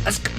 Let's go.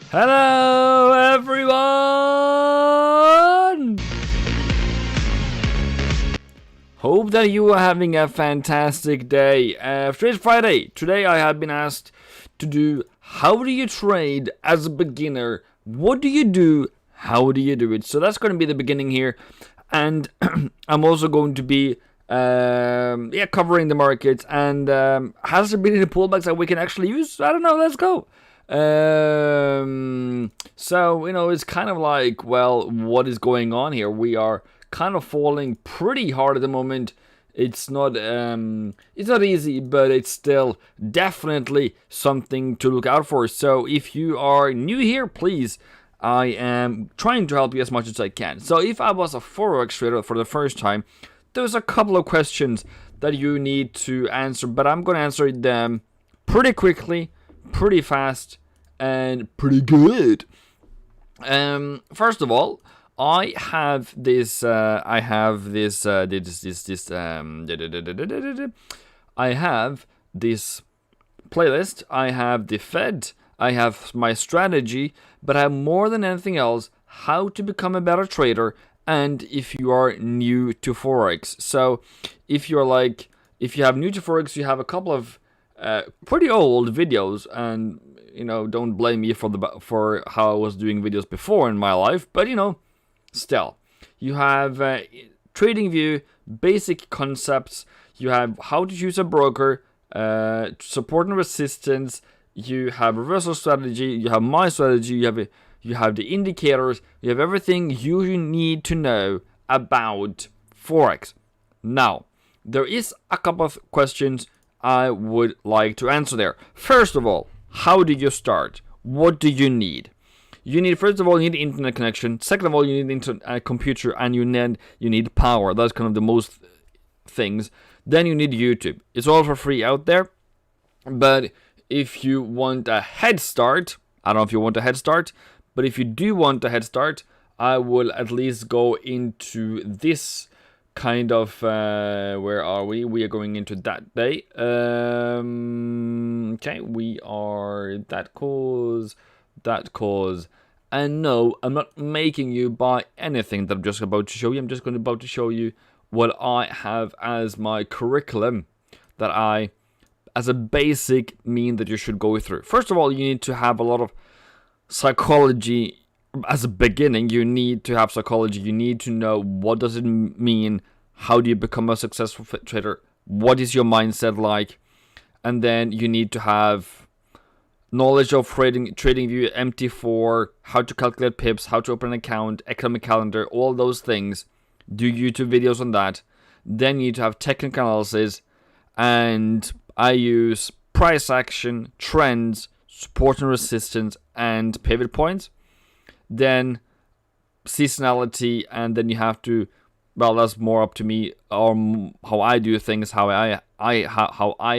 Hello, everyone! Hope that you are having a fantastic day. Today's Friday. Today I have been asked to do how do you trade as a beginner? What do you do? How do you do it? So that's going to be the beginning here. And I'm also going to be covering the markets. And has there been any pullbacks that we can actually use? I don't know. Let's go. So, it's kind of like, well, what is going on here? We are kind of falling pretty hard at the moment. It's not easy, but it's still definitely something to look out for. So if you are new here, please, I am trying to help you as much as I can. So if I was a Forex trader for the first time, there's a couple of questions that you need to answer, but I'm going to answer them pretty quickly, pretty fast, and pretty good. First of all, I have this playlist. I have the Fed. I have my strategy, but I have more than anything else how to become a better trader. And if you are new to Forex, so if you have new to Forex, you have a couple of pretty old videos, and don't blame me for how I was doing videos before in my life, but still, you have trading view, basic concepts. You have how to choose a broker, support and resistance. You have reversal strategy. You have my strategy. You have the indicators. You have everything you need to know about Forex. Now, there is a couple of questions I would like to answer there. First of all, how do you start? What do you need? First of all, you need internet connection. Second of all, you need a computer, and you need power. That's kind of the most things. Then you need YouTube. It's all for free out there. But if you want a head start, I don't know if you want a head start, but if you do want a head start, I will at least go into this kind of, where are we? We are going into that day. Okay, we are that cause. And no, I'm not making you buy anything that I'm just about to show you. I'm just about to show you what I have as my curriculum that as a basic mean that you should go through. First of all, you need to have a lot of psychology. As a beginning, you need to have psychology. You need to know what does it mean, how do you become a successful trader, what is your mindset like, and then you need to have knowledge of trading view, MT4, how to calculate pips, how to open an account, economic calendar, all those things. Do YouTube videos on that. Then you need to have technical analysis, and I use price action, trends, support and resistance, and pivot points. Then seasonality, and then you have to, well, that's more up to me, or how I do things, how I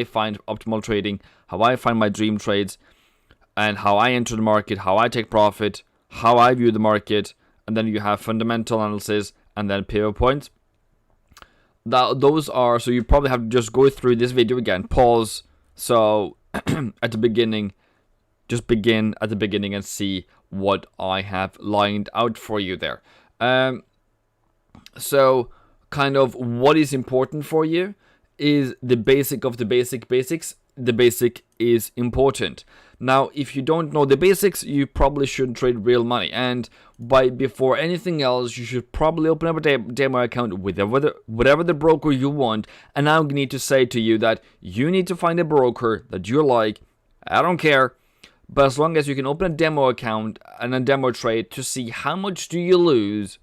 find optimal trading, how I find my dream trades, and how I enter the market, how I take profit, how I view the market. And then you have fundamental analysis, and then pivot points. Those are, so you probably have to just go through this video again, pause, so at the beginning, just begin at the beginning and see what I have lined out for you there. So kind of what is important for you is the basic of the basics. The basic is important, Now, if you don't know the basics, you probably shouldn't trade real money. And before anything else, you should probably open up a demo account with whatever the broker you want. And I need to say to you that you need to find a broker that you like. I don't care. But as long as you can open a demo account and a demo trade to see how much do you lose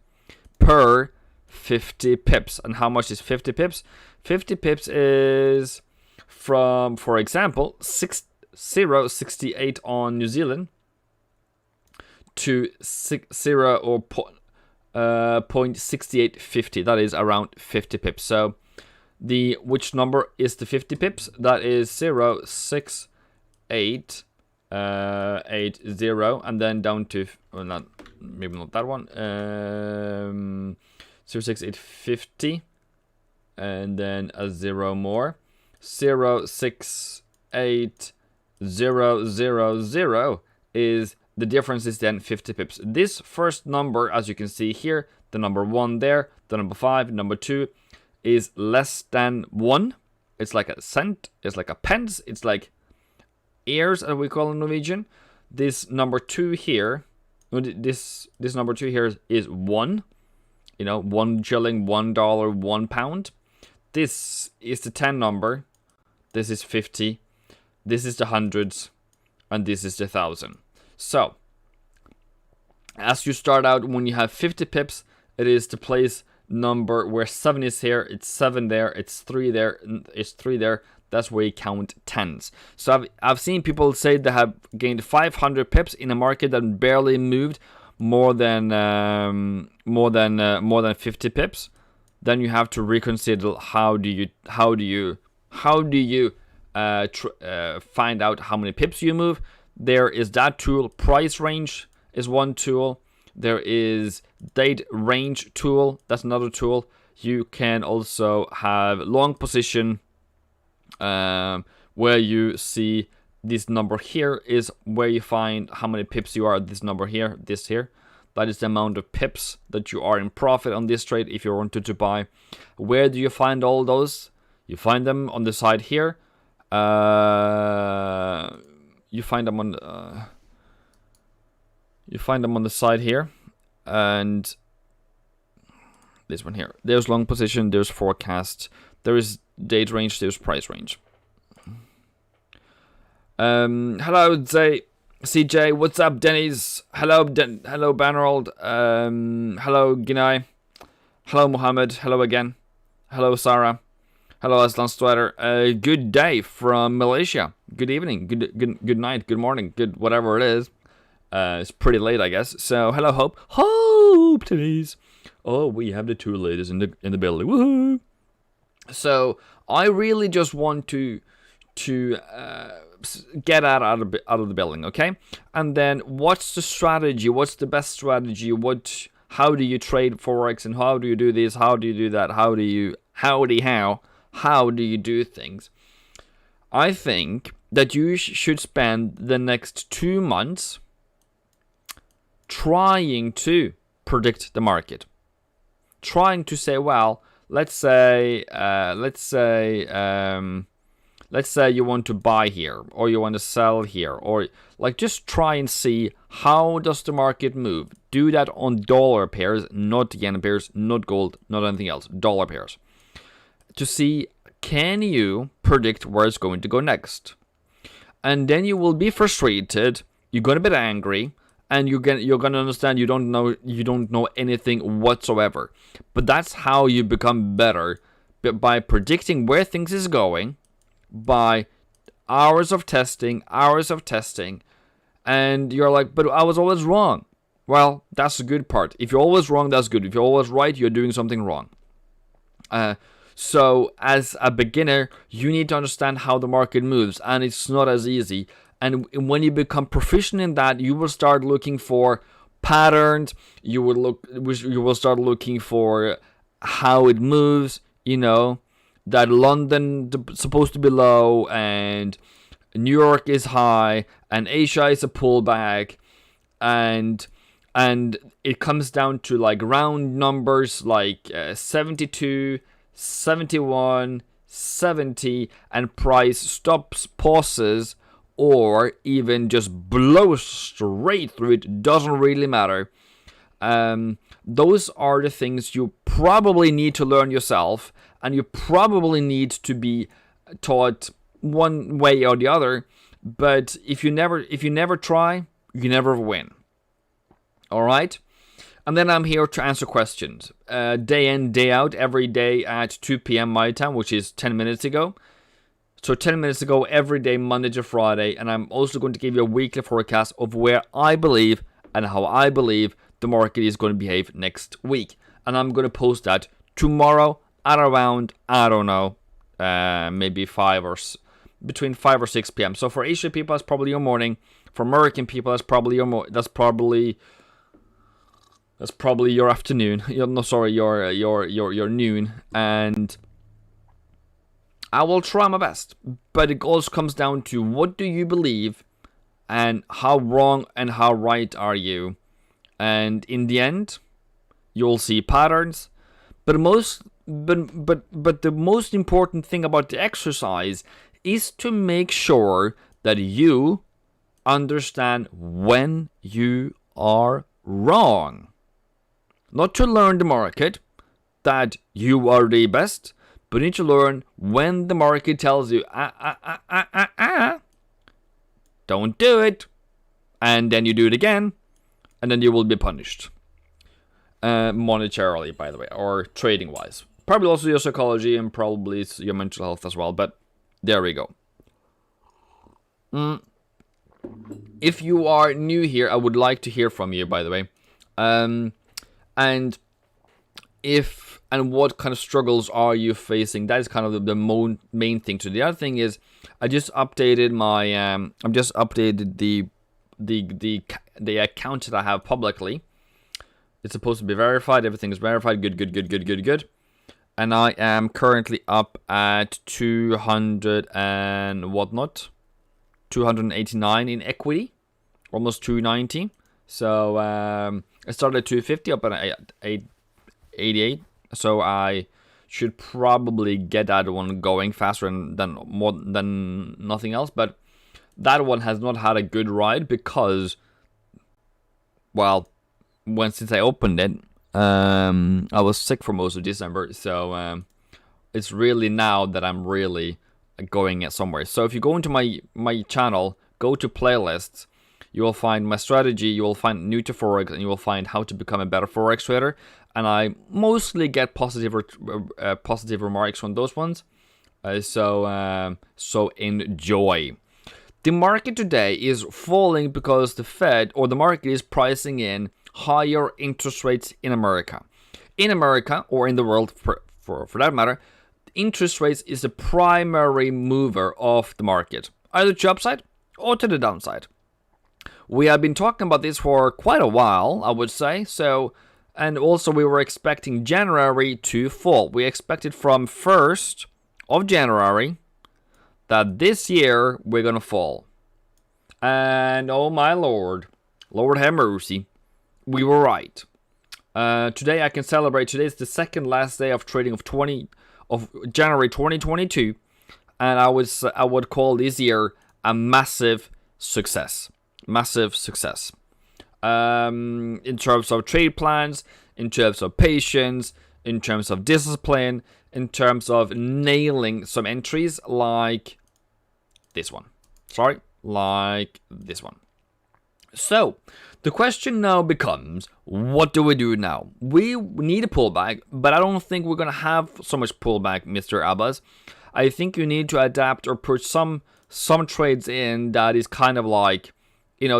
per 50 pips. And how much is 50 pips? 50 pips is from, for example, 0.68 on New Zealand to 0 or 0.6850. That is around 50 pips. So which number is the 50 pips? That is 0.6880, and then down to, well, maybe not that one, 0.6850, and then a 0 more, 0.68000 is the difference, is then 50 pips. This first number, as you can see here, the number 1 there, the number 5, number 2 is less than 1. It's like a cent, it's like a pence, it's like ears, as we call in Norwegian. This number 2 here, this number 2 here is 1. 1 shilling, $1, 1 pound. This is the 10 number. This is 50. This is the hundreds. And this is the 1,000. So, as you start out, when you have 50 pips, it is the place number where 7 is here. It's 7 there. It's 3 there. It's 3 there. That's where you count tens. So I've seen people say they have gained 500 pips in a market that barely moved more than 50 pips. Then you have to reconsider how do you find out how many pips you move. There is that tool. Price range is one tool. There is date range tool. That's another tool. You can also have long position, where you see this number here is where you find how many pips you are. This number here, this here. That is the amount of pips that you are in profit on this trade if you wanted to buy. Where do you find all those? You find them on the side here. You find them on the side here, and this one here. There's long position. There's forecast. There is date range. There's price range. Hello, CJ. What's up, Denny's? Hello, hello, Banrold. Hello, Ginai. Hello, Mohammed. Hello again. Hello, Sarah. Hello, Aslan Strider. Good day from Malaysia. Good evening. Good night. Good morning. Good whatever it is. It's pretty late, I guess. So, hello, Hope. Hope, please. Oh, we have the two ladies in the building. Woohoo! So, I really just want to get out of the building, okay? And then, what's the strategy? What's the best strategy? How do you trade Forex, and how do you do this? How do you do that? How do you do things? I think that you should spend the next 2 months trying to predict the market. Trying to say, well, let's say you want to buy here, or you want to sell here, or like just try and see how does the market move. Do that on dollar pairs, not yen pairs, not gold, not anything else. Dollar pairs. To see, can you predict where it's going to go next? And then you will be frustrated. You're gonna be angry, and you're gonna understand you don't know anything whatsoever. But that's how you become better, by predicting where things is going, by hours of testing, and you're like, but I was always wrong. Well, that's the good part. If you're always wrong, that's good. If you're always right, you're doing something wrong. So as a beginner, you need to understand how the market moves, and it's not as easy. And when you become proficient in that, you will start looking for patterns. You will start looking for how it moves. That London is supposed to be low, and New York is high, and Asia is a pullback, and it comes down to like round numbers like 72, 71, 70, and price stops, pauses or even just blow straight through it, doesn't really matter. Those are the things you probably need to learn yourself, and you probably need to be taught one way or the other. But if you never try, you never win. All right. And then I'm here to answer questions, day in, day out, every day at 2 p.m. my time, which is 10 minutes ago. So 10 minutes ago, every day, Monday to Friday. And I'm also going to give you a weekly forecast of where I believe and how I believe the market is going to behave next week. And I'm going to post that tomorrow at around, I don't know, maybe between 5 or 6 p.m. So for Asian people, that's probably your morning. For American people, that's probably your afternoon. Your noon. And I will try my best. But it also comes down to, what do you believe, and how wrong and how right are you? And in the end, you'll see patterns. But the most important thing about the exercise is to make sure that you understand when you are wrong. Not to learn the market, that you are the best, but you need to learn when the market tells you, don't do it, and then you do it again, and then you will be punished. Monetarily, by the way, or trading-wise. Probably also your psychology and probably your mental health as well, but there we go. If you are new here, I would like to hear from you, by the way. And what kind of struggles are you facing? That is kind of the main thing. So the other thing is, I just updated the account that I have publicly. It's supposed to be verified. Everything is verified. Good. And I am currently up at 289 in equity, almost 290. So I started at 250, up at 88. So I should probably get that one going faster than nothing else. But that one has not had a good ride because, well, since I opened it, I was sick for most of December. So it's really now that I'm really going somewhere. So if you go into my channel, go to playlists, you will find my strategy, you will find new to Forex, and you will find how to become a better Forex trader. And I mostly get positive remarks on those ones. So enjoy. The market today is falling because the Fed, or the market, is pricing in higher interest rates in America. In America, or in the world for that matter, interest rates is the primary mover of the market, either to upside or to the downside. We have been talking about this for quite a while, I would say. So, and also we were expecting January to fall. We expected from 1st of January that this year we're gonna fall. And oh my Lord, Lord have mercy, we were right. Today I can celebrate. Today is the second last day of trading of January 2022, and I would call this year a massive success. Massive success. In terms of trade plans, in terms of patience, in terms of discipline, in terms of nailing some entries like this one. Like this one. So, the question now becomes, what do we do now? We need a pullback, but I don't think we're going to have so much pullback, Mr. Abbas. I think you need to adapt or put some trades in that is kind of like,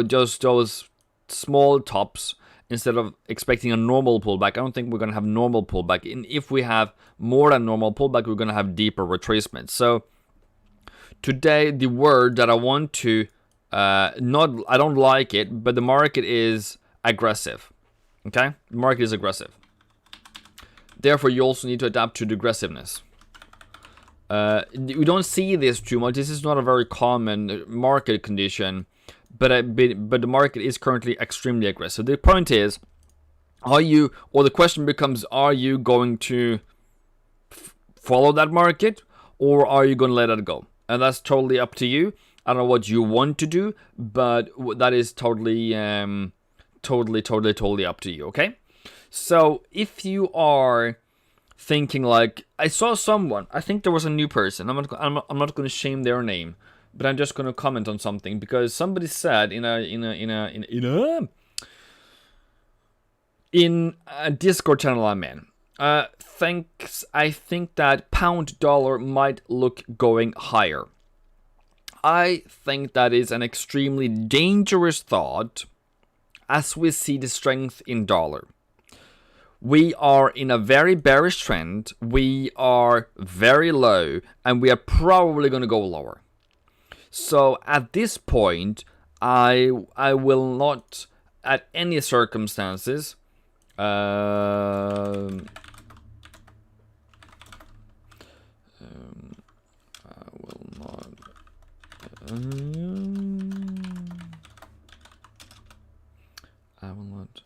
just those small tops instead of expecting a normal pullback. I don't think we're going to have normal pullback. And if we have more than normal pullback, we're going to have deeper retracements. So today, the word that I want to, I don't like it, but the market is aggressive. Okay? The market is aggressive. Therefore, you also need to adapt to the aggressiveness. We don't see this too much. This is not a very common market condition. But the market is currently extremely aggressive. The point is, the question becomes, are you going to follow that market, or are you going to let it go? And that's totally up to you. I don't know what you want to do, but that is totally up to you, okay? So if you are thinking like, I saw someone, I think there was a new person, I'm not going to shame their name, but I'm just going to comment on something, because somebody said in a Discord channel I'm in, I think that pound dollar might look going higher. I think that is an extremely dangerous thought, as we see the strength in dollar. We are in a very bearish trend, we are very low, and we are probably going to go lower. So at this point, I will not, at any circumstances, I will not. I will not.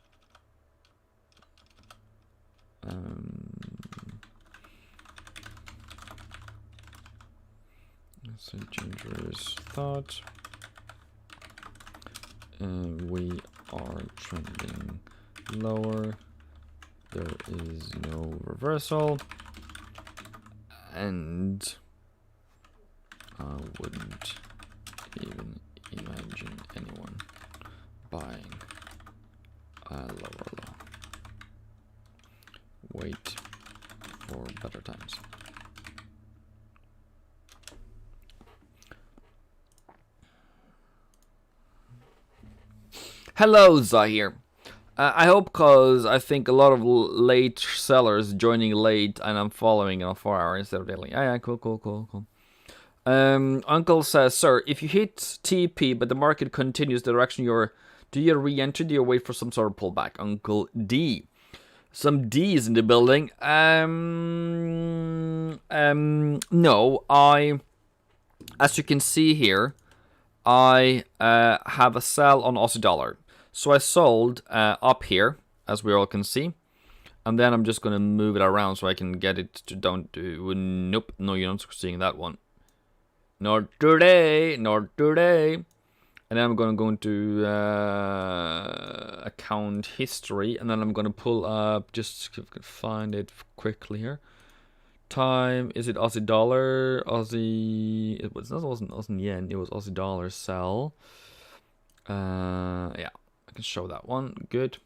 It's a dangerous thought. We are trending lower. There is no reversal, and I wouldn't even imagine anyone buying a lower low. Wait for better times. Hello, Zahir. I hope, because I think a lot of late sellers joining late, and I'm following on 4 hours instead of daily. Yeah, cool. Uncle says, sir, if you hit TP but the market continues the direction do you re-enter? Do you wait for some sort of pullback? Uncle D. Some D's in the building. No, as you can see here, I have a sell on Aussie dollar. So I sold up here, as we all can see. And then I'm just going to move it around so I can get it to nope, no, you're not seeing that one. Not today. And then I'm going to go into account history. And then I'm going to pull up, just find it quickly here. Time, is it Aussie dollar? It wasn't Aussie yen, it was Aussie dollar sell. Yeah, I can show that one. Good.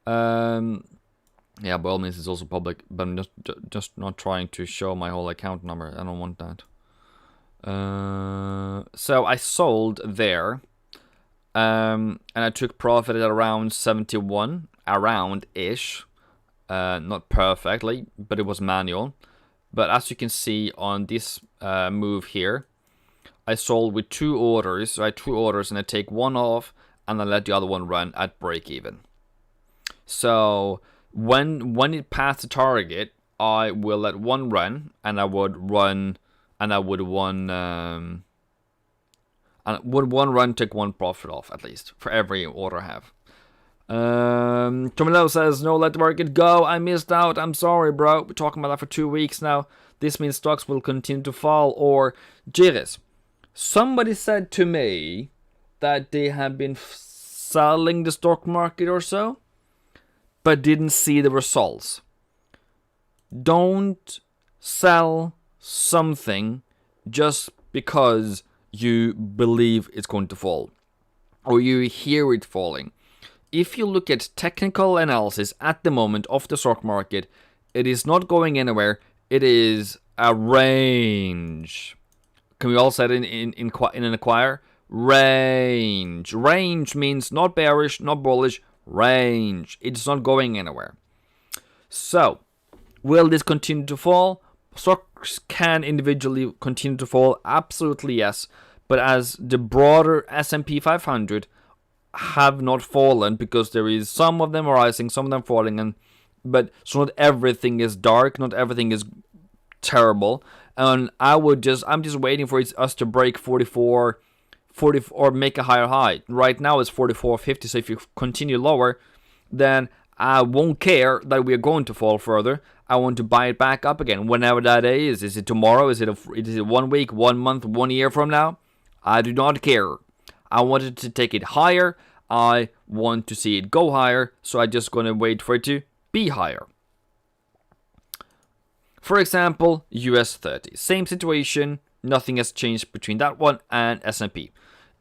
Yeah, by all means, it's also public, but I'm just not trying to show my whole account number. I don't want that. So I sold there, and I took profit at around 71, around-ish. Not perfectly, but it was manual. But as you can see on this move here, I sold with 2 orders. So I had 2 orders, and I take one off, and I let the other one run at break even. So when it passed the target, I will let one run, and I would one take one profit off, at least for every order I have. Tomilo says, no, let the market go. I missed out. I'm sorry, bro. We're talking about that for 2 weeks now. This means stocks will continue to fall. Or, Jiris, somebody said to me that they have been selling the stock market or so, but didn't see the results. Don't sell something just because you believe it's going to fall, or you hear it falling. If you look at technical analysis at the moment of the stock market, it is not going anywhere. It is a range. Can we all say it in an acquire? Range. Range means not bearish, not bullish. Range. It's not going anywhere. So, will this continue to fall? Stocks can individually continue to fall. Absolutely yes. But as the broader S&P 500 have not fallen, because there is some of them rising, some of them falling, but so not everything is dark, not everything is terrible. And I'm just waiting for us to break 44 or make a higher high. Right now it's 44.50, so if you continue lower, then I won't care that we are going to fall further. I want to buy it back up again, whenever that is. Is it tomorrow? Is it 1 week, 1 month, 1 year from now? I do not care. I wanted to take it higher. I want to see it go higher, so I'm just going to wait for it to be higher. For example, US 30. Same situation, nothing has changed between that one and S&P.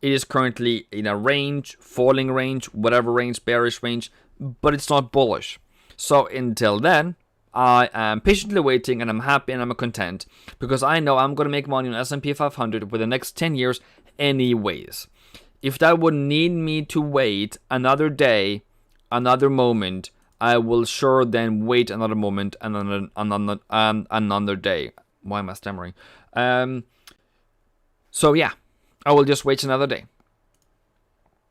It is currently in a range, falling range, whatever range, bearish range, but it's not bullish. So until then, I am patiently waiting, and I'm happy and I'm content because I know I'm going to make money on S&P 500 for the next 10 years anyways. If that would need me to wait another day, another moment, I will sure then wait another moment and another day. Why am I stammering? So yeah, I will just wait another day.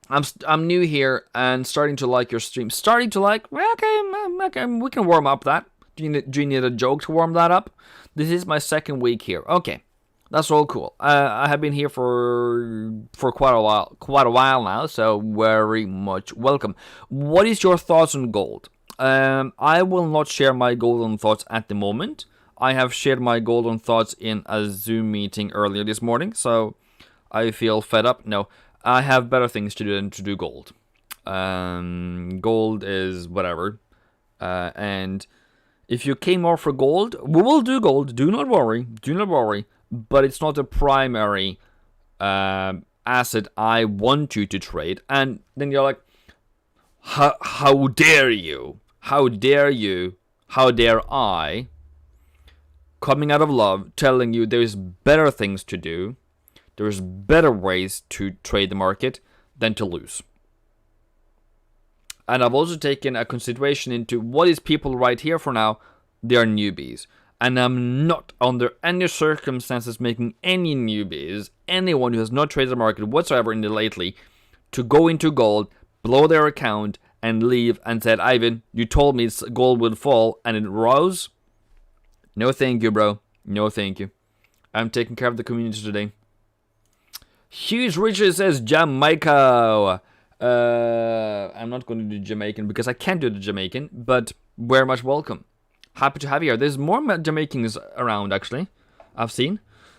I'm new here and starting to like your stream. Starting to like, okay, we can warm up that. Do you need a joke to warm that up? This is my second week here. Okay, that's all cool. I have been here for quite a while now, so very much welcome. What is your thoughts on gold? I will not share my golden thoughts at the moment. I have shared my golden thoughts in a Zoom meeting earlier this morning, so I feel fed up. No, I have better things to do than to do gold. Gold is whatever. And if you came more for gold, we will do gold. Do not worry. Do not worry. But it's not a primary asset I want you to trade. And then you're like, how dare you? How dare you? How dare I? Coming out of love, telling you there's better things to do. There's better ways to trade the market than to lose. And I've also taken a consideration into what is people right here for now. They are newbies. And I'm not under any circumstances making any newbies, anyone who has not traded the market whatsoever in the lately, to go into gold, blow their account, and leave and said, Ivan, you told me gold would fall and it rose. No thank you, bro. No thank you. I'm taking care of the community today. Huge Richard says Jamaica. I'm not going to do Jamaican because I can't do the Jamaican, but very much welcome. Happy to have you here. There's more Jamaicans around, actually. I've seen.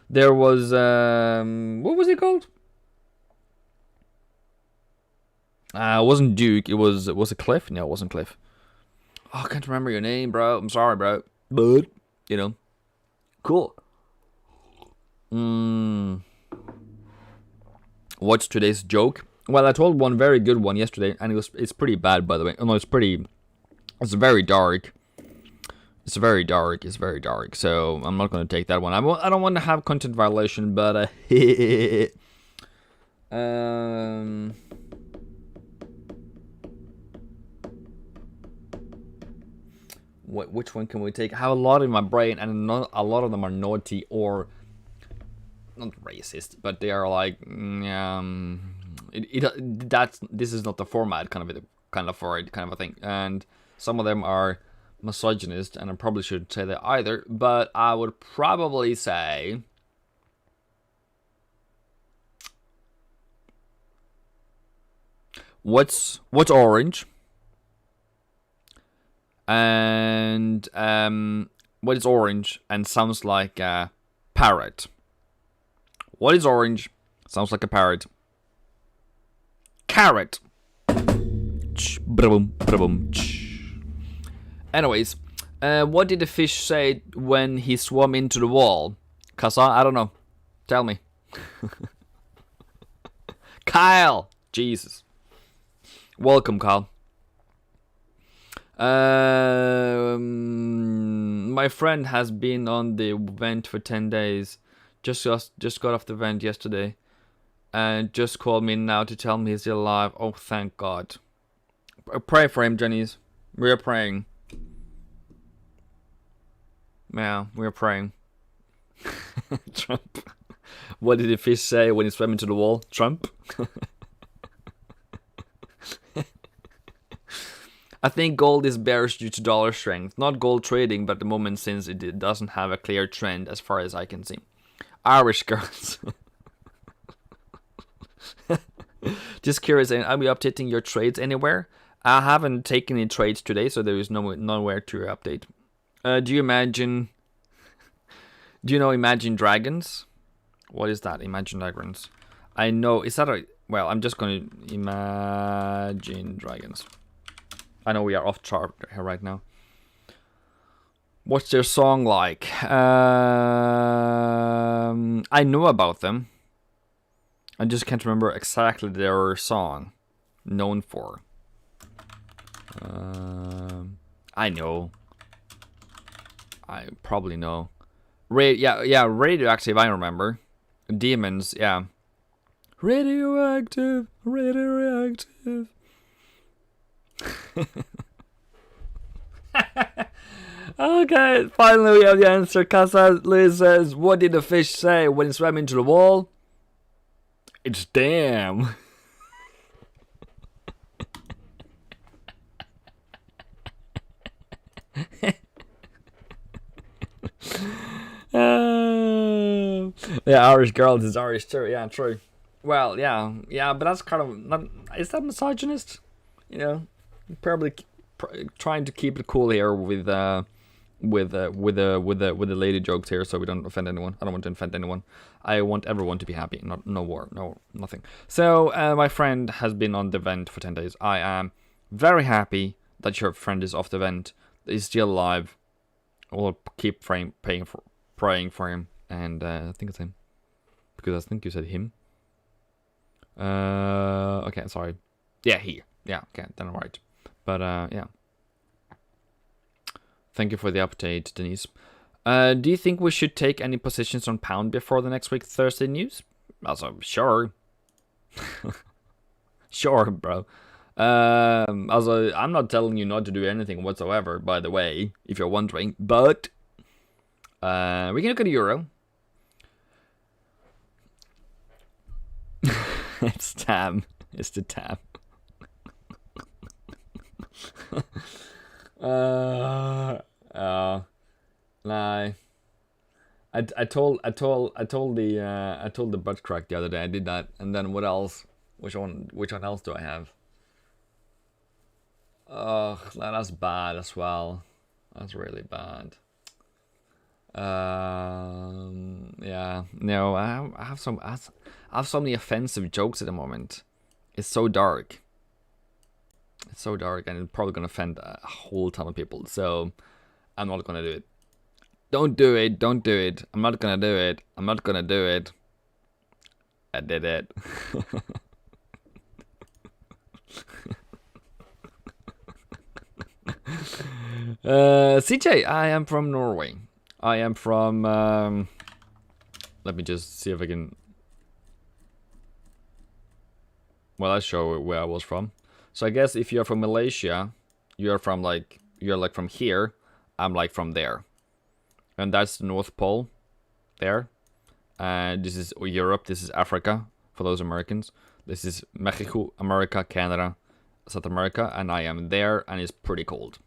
There was, what was it called? It wasn't Duke. It was it Cliff? No, it wasn't Cliff. Oh, I can't remember your name, bro. I'm sorry, bro. But, you know. Cool. What's today's joke? Well, I told one very good one yesterday, and it's pretty bad, by the way. Oh, no, it's very dark. It's very dark, so I'm not going to take that one. I don't want to have content violation, but which one can we take? I have a lot in my brain, and a lot of them are naughty or not racist, but they are like this is not the format kind of a thing, and some of them are misogynist, and I probably shouldn't say that either, but I would probably say what's orange, and what is orange and sounds like a parrot? What is orange? Sounds like a parrot. Carrot. Anyways, what did the fish say when he swam into the wall? Kasa, I don't know. Tell me. Kyle. Jesus. Welcome, Kyle. My friend has been on the vent for 10 days. Just got off the vent yesterday. And just called me now to tell me he's still alive. Oh, thank God. Pray for him, Jennies. We're praying. Yeah, we're praying. Trump. What did the fish say when he swam into the wall? Trump? I think gold is bearish due to dollar strength. Not gold trading, but at the moment since it doesn't have a clear trend as far as I can see. Irish girls. Just curious, are we updating your trades anywhere? I haven't taken any trades today, so there is nowhere to update. Do you know Imagine Dragons? What is that, Imagine Dragons? I know. Is that a... Well, I'm just going to Imagine Dragons. I know we are off chart here right now. What's their song like? I know about them. I just can't remember exactly their song. Known for. I know. I probably know. Yeah, Radioactive, I remember. Demons, yeah. Radioactive. Okay, finally we have the answer. Casa Liz says, what did the fish say when it swam into the wall? It's damn. Yeah, Irish girls is Irish too. Yeah, true. Well, yeah, but that's kind of not. Is that misogynist? You know, probably trying to keep it cool here with the lady jokes here, so we don't offend anyone. I don't want to offend anyone. I want everyone to be happy. No war, nothing. So my friend has been on the vent for 10 days. I am very happy that your friend is off the vent. He's still alive. We'll keep praying for him, and I think it's him, because I think you said him. Okay, sorry. Yeah, he. Yeah, okay, then I'm right. But yeah. Thank you for the update, Denise. Do you think we should take any positions on pound before the next week Thursday news? Also, sure. Sure, bro. Also, I'm not telling you not to do anything whatsoever, by the way, if you're wondering. But we can look at the euro. It's Tam. It's the Tam. Nah. I told the butt crack the other day. I did that, and then what else? Which one else do I have? Oh, that's bad as well. That's really bad. Yeah. No, I have so many offensive jokes at the moment. It's so dark. It's so dark, and it's probably gonna offend a whole ton of people. So I'm not gonna do it. Don't do it. Don't do it. I'm not gonna do it. I'm not gonna do it. I did it. CJ, I am from Norway. I am from... let me just see if I can... Well, I'll show where I was from. So I guess if you're from Malaysia, you're like from here. I'm like from there. And that's the North Pole. There. And this is Europe. This is Africa, for those Americans. This is Mexico, America, Canada, South America. And I am there, and it's pretty cold.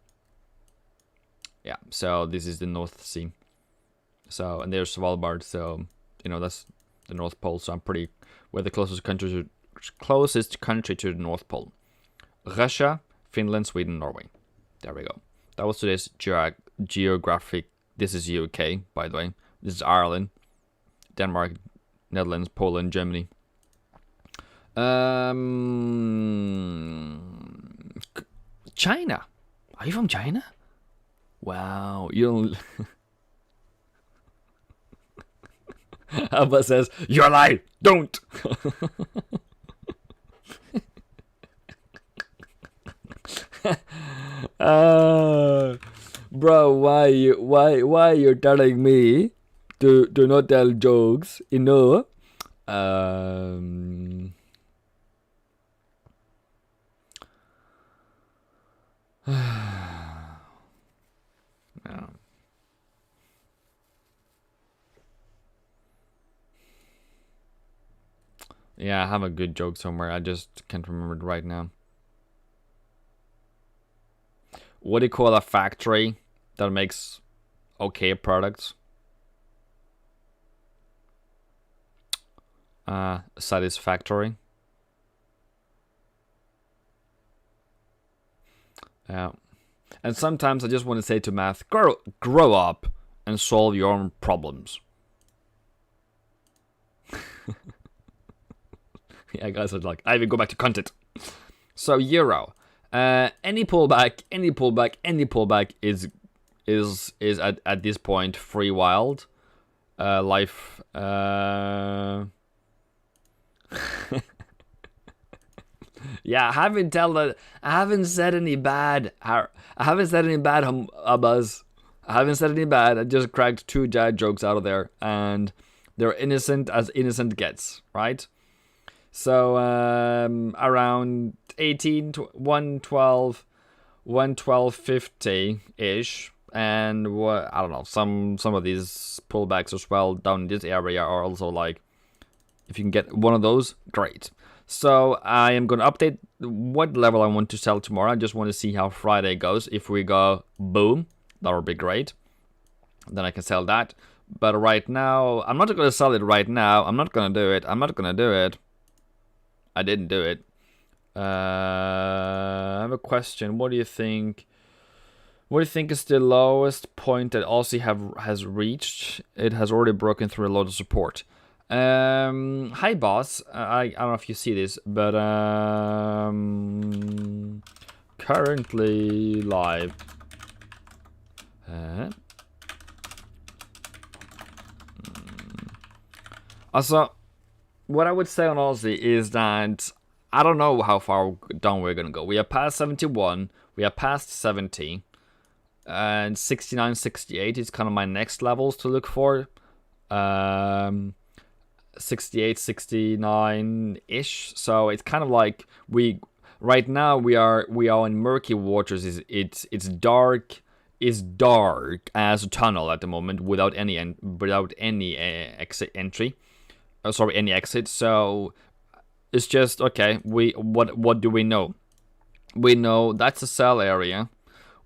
Yeah, so this is the North Sea. So, and there's Svalbard, so, you know, that's the North Pole. So we're the closest country to the North Pole. Russia, Finland, Sweden, Norway. There we go. That was today's geographic. This is UK, by the way. This is Ireland, Denmark, Netherlands, Poland, Germany. China. Are you from China? Wow, you don't... Alba says, you're lying, don't! Bro, why you're telling me to not tell jokes, you know? Yeah, I have a good joke somewhere. I just can't remember it right now. What do you call a factory that makes okay products? Satisfactory. Yeah. And sometimes I just want to say to math, grow up and solve your own problems. Yeah, guys are like, I even go back to content. So euro, any pullback is at this point free wild. Life. Yeah, I haven't said any bad. I haven't said any bad, Buzz. I haven't said any bad. I just cracked 2 dad jokes out of there, and they're innocent as innocent gets, right? So around 112, 112.50 ish, and I don't know. Some of these pullbacks as well down in this area are also like, if you can get one of those, great. So I am going to update what level I want to sell tomorrow. I just want to see how Friday goes. If we go boom, that would be great. Then I can sell that. But right now, I'm not going to sell it right now. I'm not going to do it. I didn't do it. I have a question. What do you think? What do you think is the lowest point that Aussie has reached? It has already broken through a lot of support. Hi boss, I don't know if you see this, but currently live. Also, what I would say on Aussie is that I don't know how far down we're gonna go. We are past 71, we are past 70, and 69, 68 is kind of my next levels to look for. 68, 69-ish. So it's kind of like right now we are in murky waters. It's dark as a tunnel at the moment without any exit. Any exit. So it's just okay. What do we know? We know that's a sell area.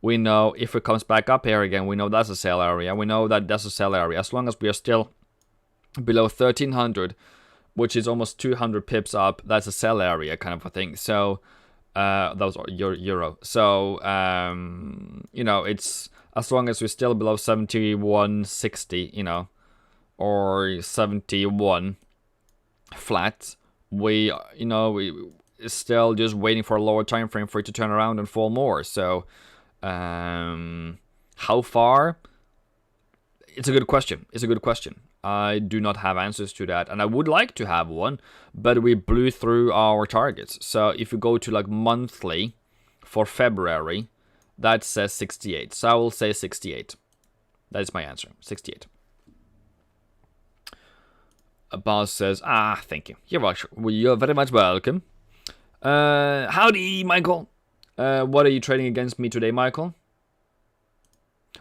We know if it comes back up here again, we know that's a sell area. We know that that's a sell area. As long as we are still below 1300, which is almost 200 pips up, that's a sell area kind of a thing. So that was your euro. So it's as long as we're still below 71.60, or 71 flat, we still just waiting for a lower time frame for it to turn around and fall more. So how far? It's a good question. I do not have answers to that, and I would like to have one, but we blew through our targets. So if you go to like monthly for February, that says 68. So I will say 68. That is my answer, 68. A boss says, thank you. You're very much welcome. Howdy, Michael. What are you trading against me today, Michael?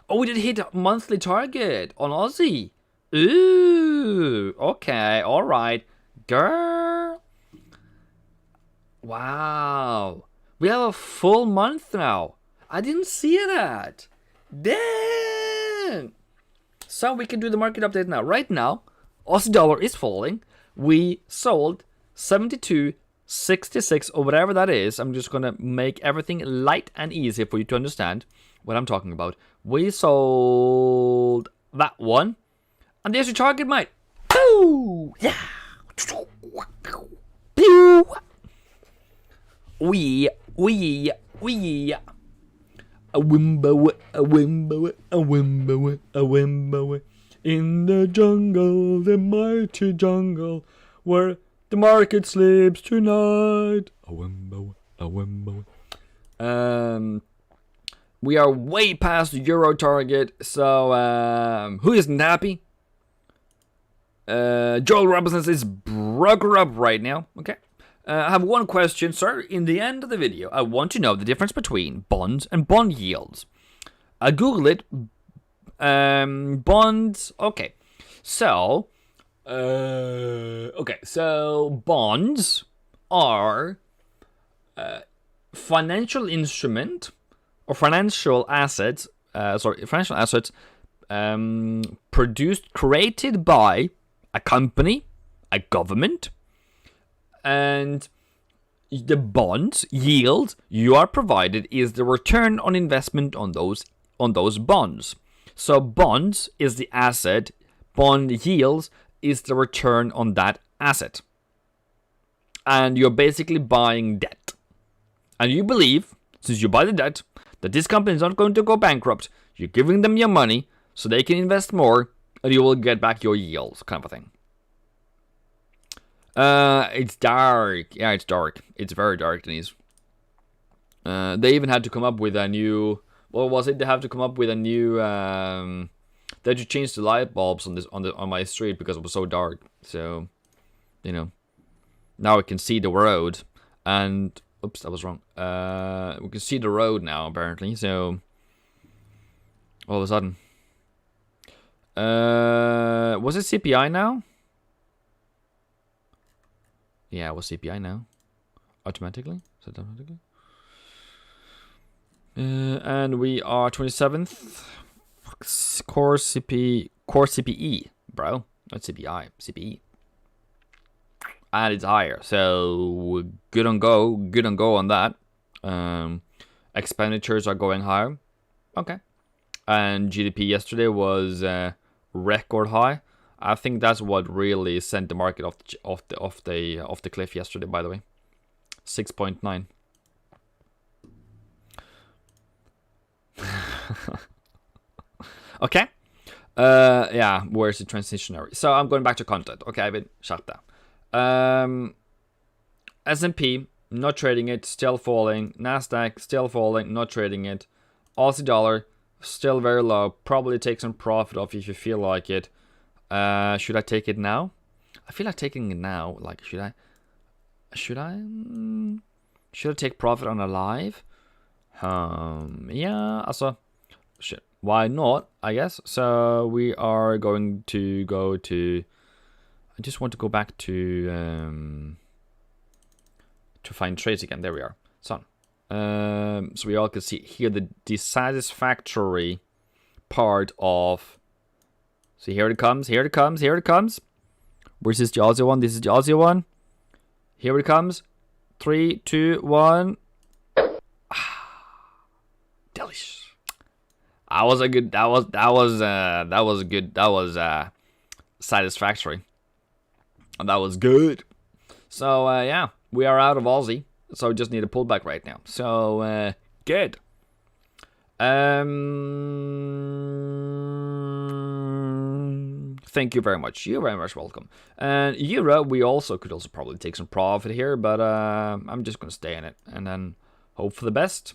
Oh, we did hit a monthly target on Aussie. Ooh, okay, all right, girl. Wow, we have a full month now. I didn't see that. Damn. So we can do the market update now. Right now, Aussie dollar is falling. We sold 72.66 or whatever that is. I'm just gonna make everything light and easy for you to understand what I'm talking about. We sold that one. And there's your target, mate. Boo! Yeah. Pew! We. A wimbo. In the jungle, the mighty jungle, where the market sleeps tonight. A wimbo. We are way past the euro target, so who isn't happy? Joel Robinson is broker up right now. Okay. I have one question, sir. In the end of the video, I want to know the difference between bonds and bond yields. I Googled it. Bonds. Okay. So, bonds are financial instrument or financial assets. Financial assets created by a company, a government, and the bonds yield you are provided is the return on investment on those bonds. So bonds is the asset, bond yields is the return on that asset. And you're basically buying debt. And you believe, since you buy the debt, that this company is not going to go bankrupt. You're giving them your money so they can invest more, and you will get back your yields, kind of a thing. It's dark. Yeah, it's dark. It's very dark, Denise. They even had to come up with a new... What was it? They have to come up with a new... they had to change the light bulbs on my street because it was so dark. So, you know, now I can see the road. And... Oops, that was wrong. We can see the road now, apparently. So, all of a sudden... was it CPI now? Yeah, it was CPI now. Automatically? Is that automatically? And we are 27th. Core CPE, bro. Not CPI, CPE. And it's higher. So good on go on that. Expenditures are going higher. Okay. And GDP yesterday was record high. I think that's what really sent the market off the cliff yesterday, by the way. 6.9. Okay. Yeah, where's the transitionary? So I'm going back to content. Okay, I've been shut down. S&P, not trading it, still falling. Nasdaq, still falling, not trading it. Aussie dollar, still very low. Probably take some profit off if you feel like it. Should I take it now? I feel like taking it now. Like, should I take profit on a live? Yeah, also, shit. Why not, I guess. So we are going to go to... I just want to go back to find trades again. There we are. So we all can see here the dissatisfactory part of... See, here it comes, here it comes, here it comes. Where's this, the Aussie one? This is the Aussie one. Here it comes. 3, 2, 1. Delish. That was satisfactory. And that was good. So, yeah, we are out of Aussie. So we just need a pullback right now. So, good. Thank you very much. You're very much welcome. And Euro, we could also probably take some profit here, but I'm just going to stay in it and then hope for the best.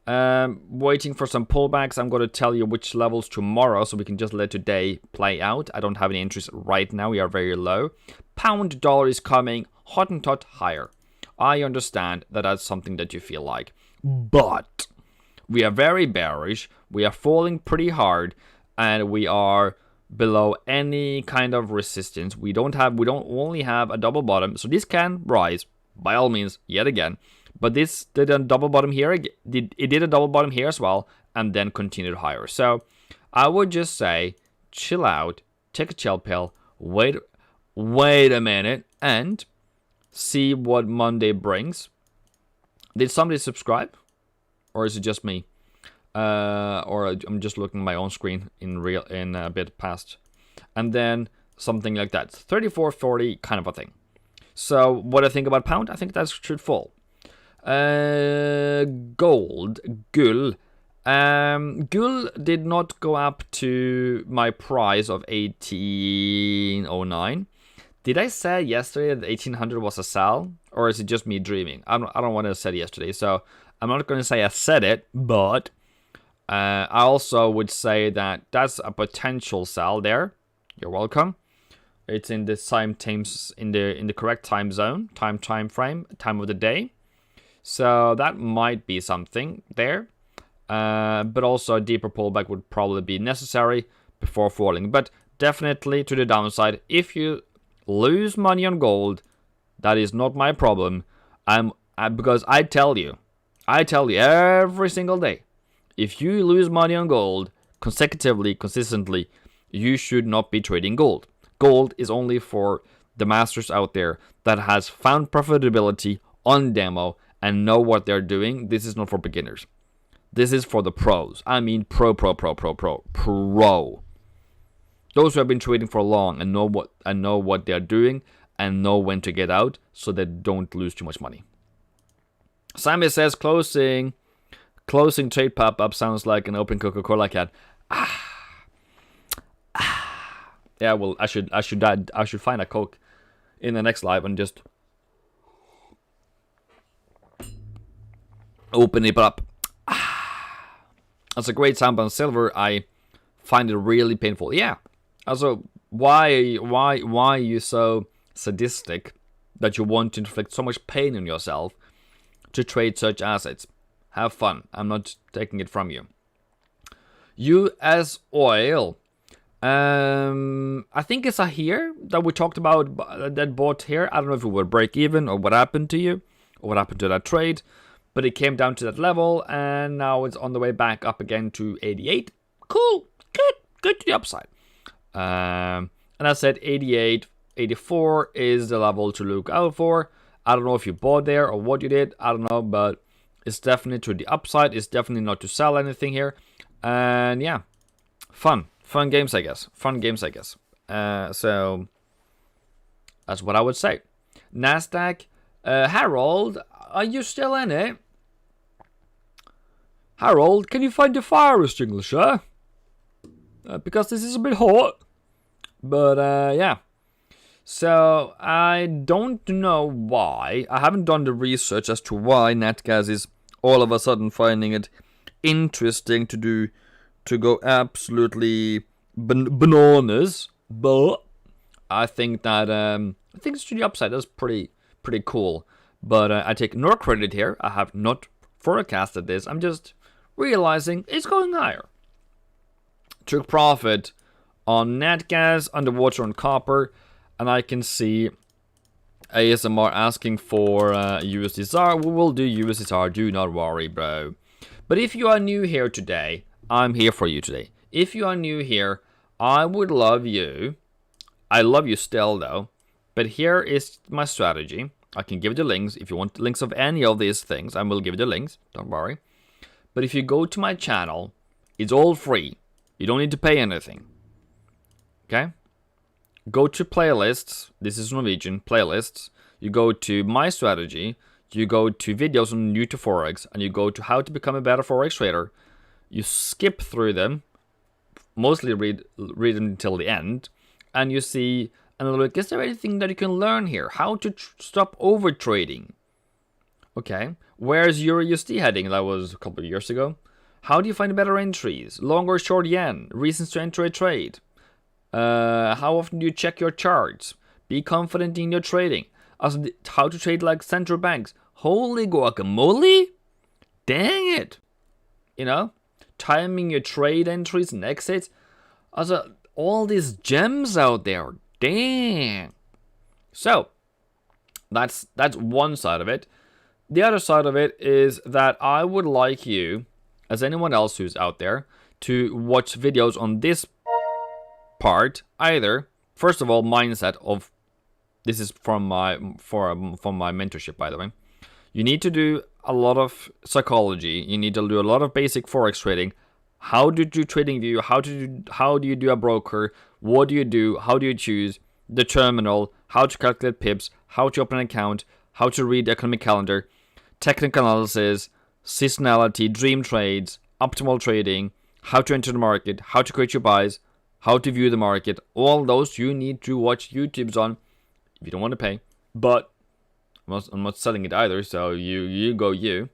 Waiting for some pullbacks. I'm going to tell you which levels tomorrow, so we can just let today play out. I don't have any interest right now. We are very low. Pound dollar is coming hot and hot higher. I understand that that's something that you feel like, but we are very bearish. We are falling pretty hard, and we are below any kind of resistance. We don't only have a double bottom, so this can rise by all means yet again. But this did a double bottom here. It did a double bottom here as well, and then continued higher. So I would just say, chill out, take a chill pill, wait a minute, and see what Monday brings. Did somebody subscribe, or is it just me? Or I'm just looking at my own screen in a bit past, and then something like that, 34.40 kind of a thing. So what I think about pound, I think that should fall. Gold, Gul. Gul did not go up to my price of 1809. Did I say yesterday that 1800 was a sell, or is it just me dreaming? I don't want to say it yesterday, so I'm not going to say I said it, but I also would say that that's a potential sell there. You're welcome. It's in the in the correct time zone, time frame, time of the day. So that might be something there. But also a deeper pullback would probably be necessary before falling. But definitely to the downside. If you lose money on gold, that is not my problem. Because I tell you every single day, if you lose money on gold consistently, you should not be trading gold. Gold is only for the masters out there that has found profitability on demo and know what they're doing. This is not for beginners. This is for the pros. I mean pro. Those who have been trading for long and know what they're doing and know when to get out so they don't lose too much money. Sammy says closing trade pop-up sounds like an open Coca-Cola can. Yeah, well, I should find a Coke in the next live and just open it up. That's a great sound on silver. I find it really painful. Yeah. Also, why are you so sadistic that you want to inflict so much pain on yourself to trade such assets? Have fun. I'm not taking it from you. US oil. I think it's a here that we talked about that bought here. I don't know if it would break even or what happened to you or what happened to that trade, but it came down to that level and now it's on the way back up again to 88. Cool, good to the upside. And I said 88, 84 is the level to look out for. I don't know if you bought there or what you did. I don't know, but it's definitely to the upside. It's definitely not to sell anything here. And yeah, fun games, I guess. So that's what I would say. Nasdaq, Harold, are you still in it? Harold, can you find your fire extinguisher? Because this is a bit hot. But yeah. So I don't know why. I haven't done the research as to why NatGas is all of a sudden finding it interesting to go absolutely bananas. But I think that I think it's to the upside. That's pretty cool. But I take no credit here. I have not forecasted this. I'm just realizing it's going higher. Took profit on NatGas, underwater on copper, and I can see ASMR asking for USDR. We will do USDR, do not worry, bro. But if you are new here today, I'm here for you today. If you are new here, I would love you. I love you still, though. But here is my strategy. I can give you the links. If you want links of any of these things, I will give you the links. Don't worry. But if you go to my channel, it's all free. You don't need to pay anything. Okay? Go to playlists. This is Norwegian. Playlists. You go to my strategy. You go to videos on new to Forex. And you go to how to become a better Forex trader. You skip through them. Mostly read them until the end. And you see, and look, is there anything that you can learn here? How to stop over trading. Okay. Where's Euro USD heading? That was a couple of years ago. How do you find better entries? Long or short yen? Reasons to enter a trade? How often do you check your charts? Be confident in your trading. Also, how to trade like central banks. Holy guacamole! Dang it! You know? Timing your trade entries and exits. Also, all these gems out there. Dang! So, that's one side of it. The other side of it is that I would like you, as anyone else who's out there, to watch videos on this part. Either, first of all, mindset of, this is from my mentorship, by the way. You need to do a lot of psychology. You need to do a lot of basic Forex trading. How do you do trading view? How do you do a broker? What do you do? How do you choose the terminal? How to calculate pips? How to open an account? How to read the economic calendar? Technical analysis, seasonality, dream trades, optimal trading, how to enter the market, how to create your buys, how to view the market. All those you need to watch YouTubes on if you don't want to pay. But I'm not selling it either, so you go you.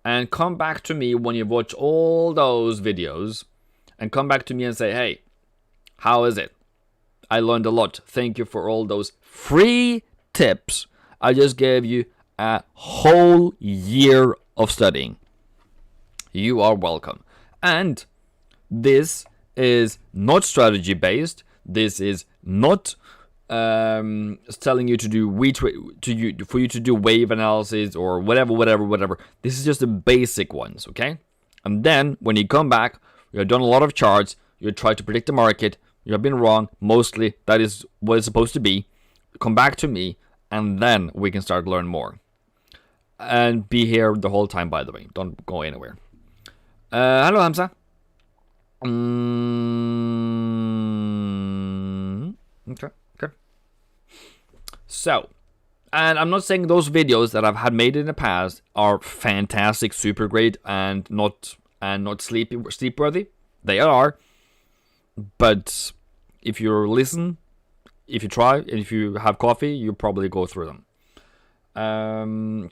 And come back to me when you've watched all those videos. And come back to me and say, hey, how is it? I learned a lot. Thank you for all those free tips. I just gave you a whole year of studying. You are welcome. And this is not strategy based. This is not telling you to do for you to do wave analysis or whatever. This is just the basic ones, okay? And then when you come back, you have done a lot of charts. You try to predict the market. You have been wrong. Mostly that is what it's supposed to be. Come back to me, and then we can start to learn more. And be here the whole time, by the way. Don't go anywhere. Hello, Hamza. Okay. So, and I'm not saying those videos that I've had made in the past are fantastic, super great, and not sleep worthy. They are, but if you listen, if you try, and if you have coffee, you probably go through them.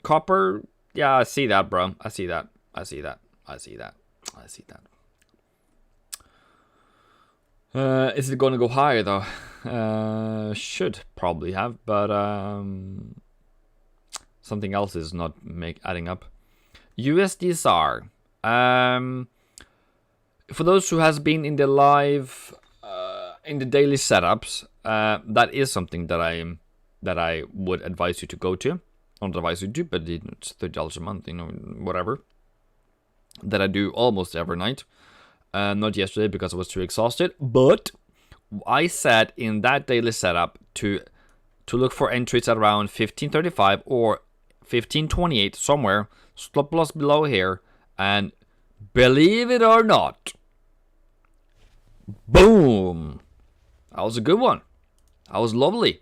Copper, yeah, I see that, bro. I see that. Is it going to go higher though? Should probably have, but something else is not adding up. USD SAR. For those who has been in the live, in the daily setups, that is something that I would advise you to go to. Not advise you to, but it's $30 a month, whatever. That I do almost every night. Not yesterday because I was too exhausted, but I set in that daily setup to look for entries at around 1535 or 1528 somewhere, stop loss below here, and believe it or not, boom! That was a good one. That was lovely.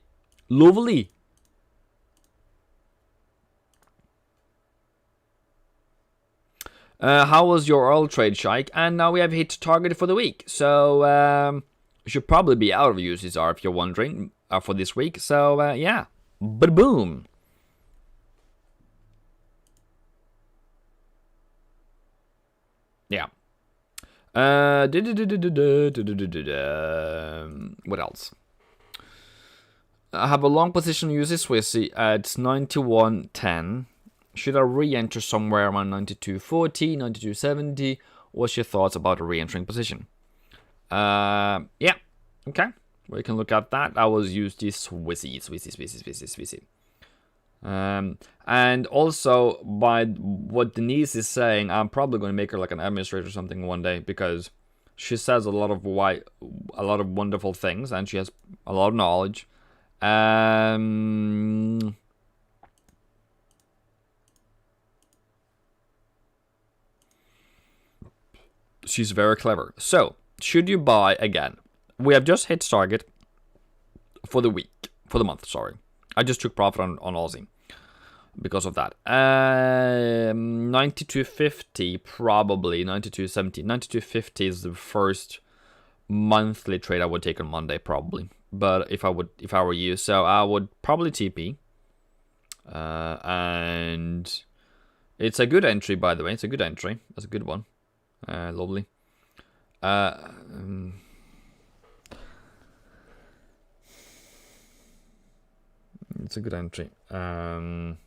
How was your oil trade, Shaik? And now we have hit target for the week. So, you should probably be out of USSR if you're wondering for this week. So, yeah. Ba-boom. Yeah. What else? I have a long position USD Swissy at 91.10. Should I re-enter somewhere around 92.40, 92.70? What's your thoughts about a re-entering position? Yeah, okay. We can look at that. I was USD Swissy. And also, by what Denise is saying, I'm probably going to make her like an administrator or something one day, because she says a lot of wonderful things, and she has a lot of knowledge. She's very clever. So, should you buy again? We have just hit target for the month, sorry. I just took profit on Aussie because of that. 92.50 probably, 92.70. 92.50 is the first monthly trade I would take on Monday probably. But if I were you, so I would probably TP. And it's a good entry, by the way. It's a good entry. That's a good one. Lovely. It's a good entry. And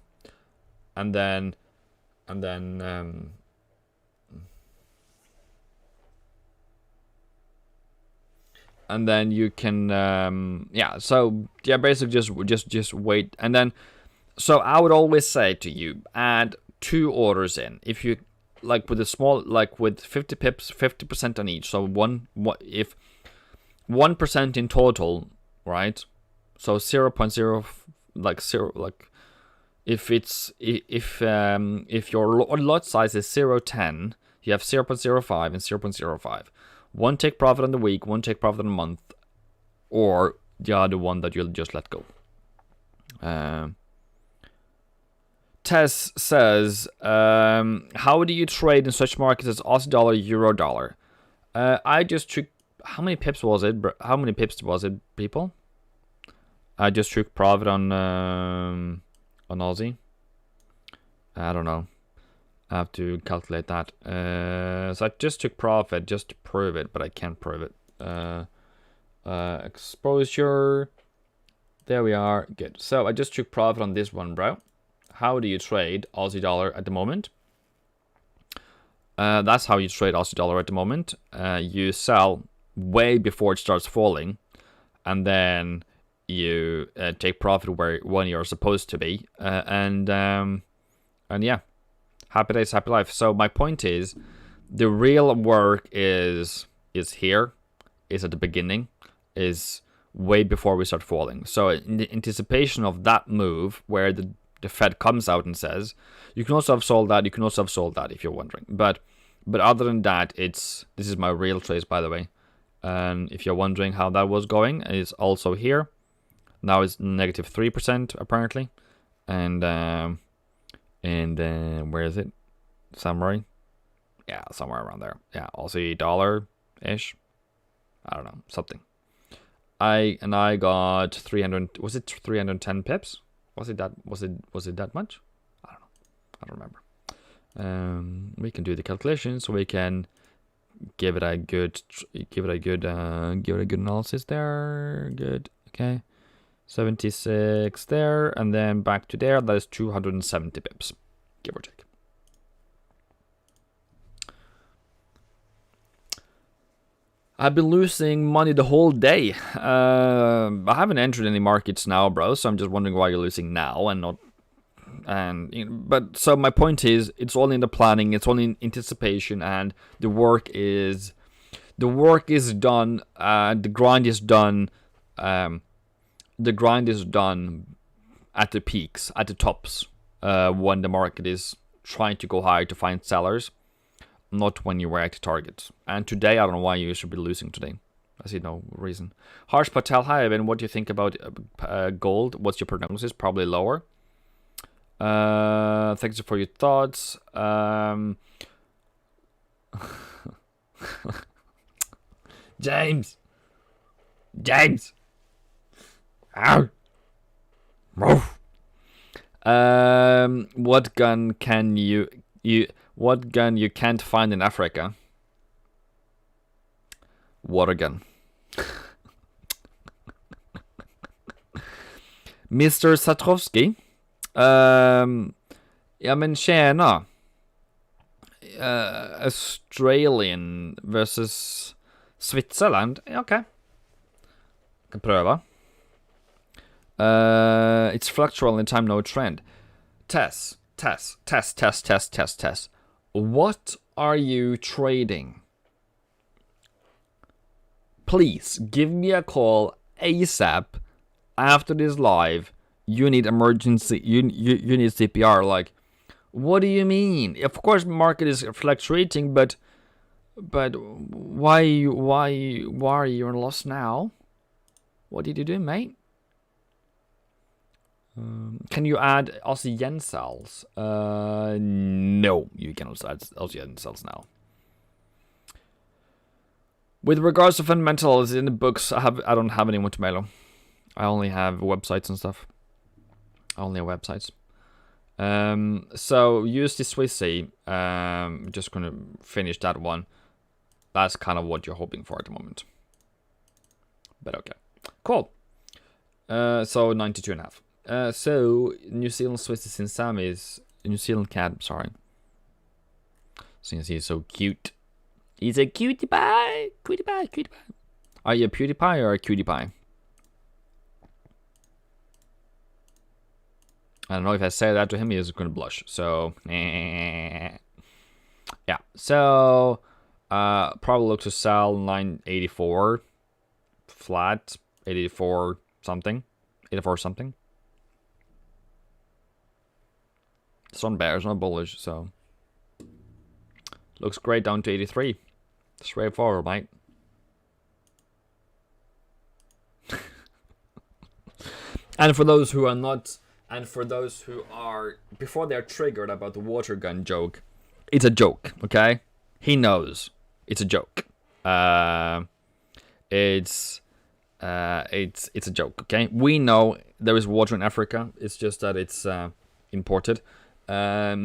then you can basically just wait. And then, so I would always say to you, add 2 orders in. If you like with a small, like with 50 pips, 50% on each. So if 1% in total, right? So 0.0, like 0, like if your lot size is 0.10, you have 0.05 and 0.05. One take profit on the week, one take profit on the month, or the other one that you'll just let go. Tess says, how do you trade in such markets as Aussie dollar, Euro dollar? I just took, how many pips was it, people? I just took profit on Aussie. I don't know. I have to calculate that. So I just took profit just to prove it, but I can't prove it. Exposure. There we are. Good. So I just took profit on this one, bro. How do you trade Aussie dollar at the moment? That's how you trade Aussie dollar at the moment. You sell way before it starts falling, and then you take profit when you're supposed to be. And yeah, happy days, happy life. So my point is, the real work is here, is at the beginning, is way before we start falling. So in the anticipation of that move, where the Fed comes out and says, you can also have sold that, you can also have sold that, if you're wondering. But other than that, this is my real trades, by the way. And if you're wondering how that was going, it's also here. Now it's -3% apparently, and where is it? Summary. Yeah, somewhere around there. Yeah, Aussie dollar ish. I don't know, something. I got 300. Was it 310 pips? Was it that much? I don't know. I don't remember. We can do the calculation, so we can give it a good analysis there. Good. Okay. 76 there, and then back to there. That is 270 pips, give or take. I've been losing money the whole day. I haven't entered any markets now, bro, so I'm just wondering why you're losing now and not. But so my point is, it's all in the planning, it's all in anticipation, and the work is done. The grind is done. The grind is done at the peaks, at the tops, when the market is trying to go higher to find sellers. Not when you were at the target. And today, I don't know why you should be losing today. I see no reason. Harsh Patel, hi, Evan. What do you think about gold? What's your prognosis? Probably lower. Thanks for your thoughts. James. Ow. What gun can what gun you can't find in Africa? Water gun. Mr. Satrovsky. Ja, men tjena. Australian versus Switzerland. Okay. Kan pröva. It's fluctual in time, no trend. Test. What are you trading? Please give me a call ASAP after this live. You need emergency. You need CPR. Like, what do you mean? Of course, market is fluctuating, but why are you in loss now? What did you do, mate? Can you add Aussie yen cells? No, you cannot add Aussie yen cells now. With regards to fundamentals in the books, I don't have anyone to mail. I only have websites and stuff. Only websites. So use the Swissy. Just gonna finish that one. That's kind of what you're hoping for at the moment. But okay, cool. So 92.5. So New Zealand Swiss is in Sammy's New Zealand cat. Sorry, since he's so cute. He's a cutie pie. Are you a PewDiePie or a cutie pie? I don't know if I say that to him, he's gonna blush. So yeah. So probably look to sell 984 flat, 84 something. It's not bear, it's not bullish, so looks great down to 83. Straightforward, mate. And for those who are not, and for those who are, before they're triggered about the water gun joke, it's a joke, okay? He knows it's a joke. It's a joke, okay? We know there is water in Africa. It's just that it's imported. I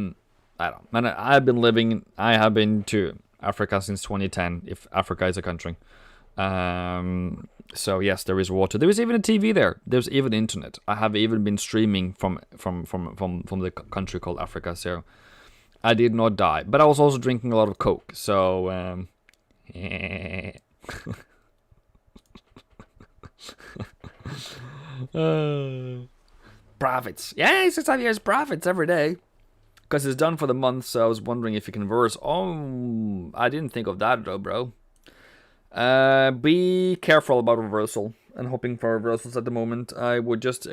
don't. Man, I have been to Africa since 2010. If Africa is a country. So yes, there is water. There is even a TV there. There's even internet. I have even been streaming from the country called Africa. So I did not die, but I was also drinking a lot of Coke. So profits. Yeah, 6 years profits every day. Because it's done for the month, so I was wondering if you can reverse. Oh, I didn't think of that though, bro. Be careful about reversal and hoping for reversals at the moment. I would just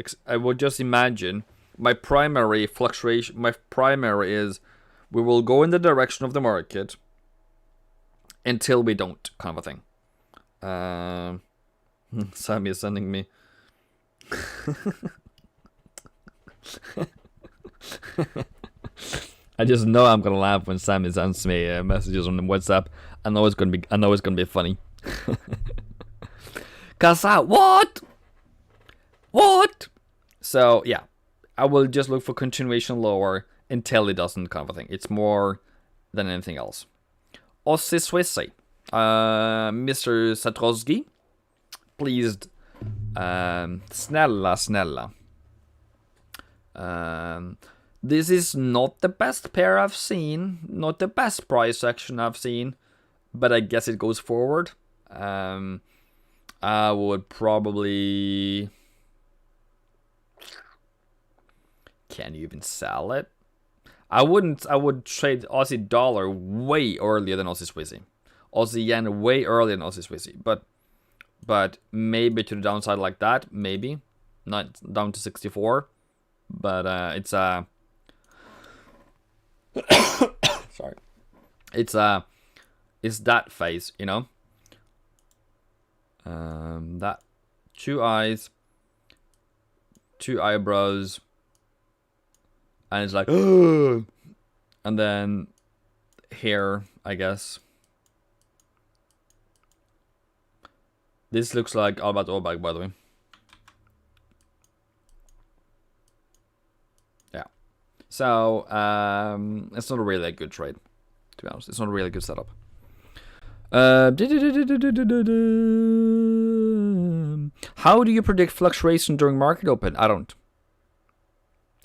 imagine my primary fluctuation. My primary is we will go in the direction of the market until we don't, kind of a thing. Sammy is sending me I just know I'm gonna laugh when Sammy sends me messages on WhatsApp. I know it's gonna be funny. Cause what? So yeah, I will just look for continuation lower until it doesn't, kind of a thing. It's more than anything else. Aussie Swissy, Mr. Satrosky, please, snälla. This is not the best pair I've seen, not the best price action I've seen, but I guess it goes forward. I would probably... Can you even sell it? I would trade Aussie dollar way earlier than Aussie Swissy. Aussie yen way earlier than Aussie Swissy. But maybe to the downside like that, maybe. Not down to 64. But it's sorry. It's that phase, you know? That 2 eyes, 2 eyebrows, and it's like, and then here, I guess. This looks like Albat Obag, by the way. Yeah. So, it's not really a good trade, to be honest. It's not a really good setup. How do you predict fluctuation during market open? I don't.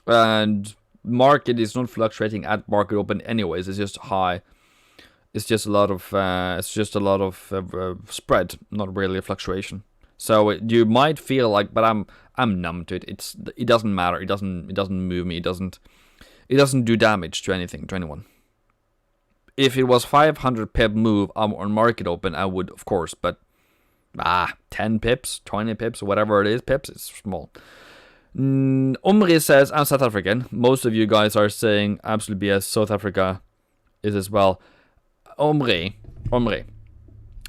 And market is not fluctuating at market open anyways. It's just high. It's just a lot of spread, not really a fluctuation. So you might feel like, but I'm numb to it. It doesn't matter. It doesn't move me. It doesn't do damage to anything, to anyone. If it was 500 pip move on market open, I would, of course, but 10 pips, 20 pips, whatever it is, pips, it's small. Omri says, I'm South African. Most of you guys are saying absolute BS. South Africa is as well. Omri,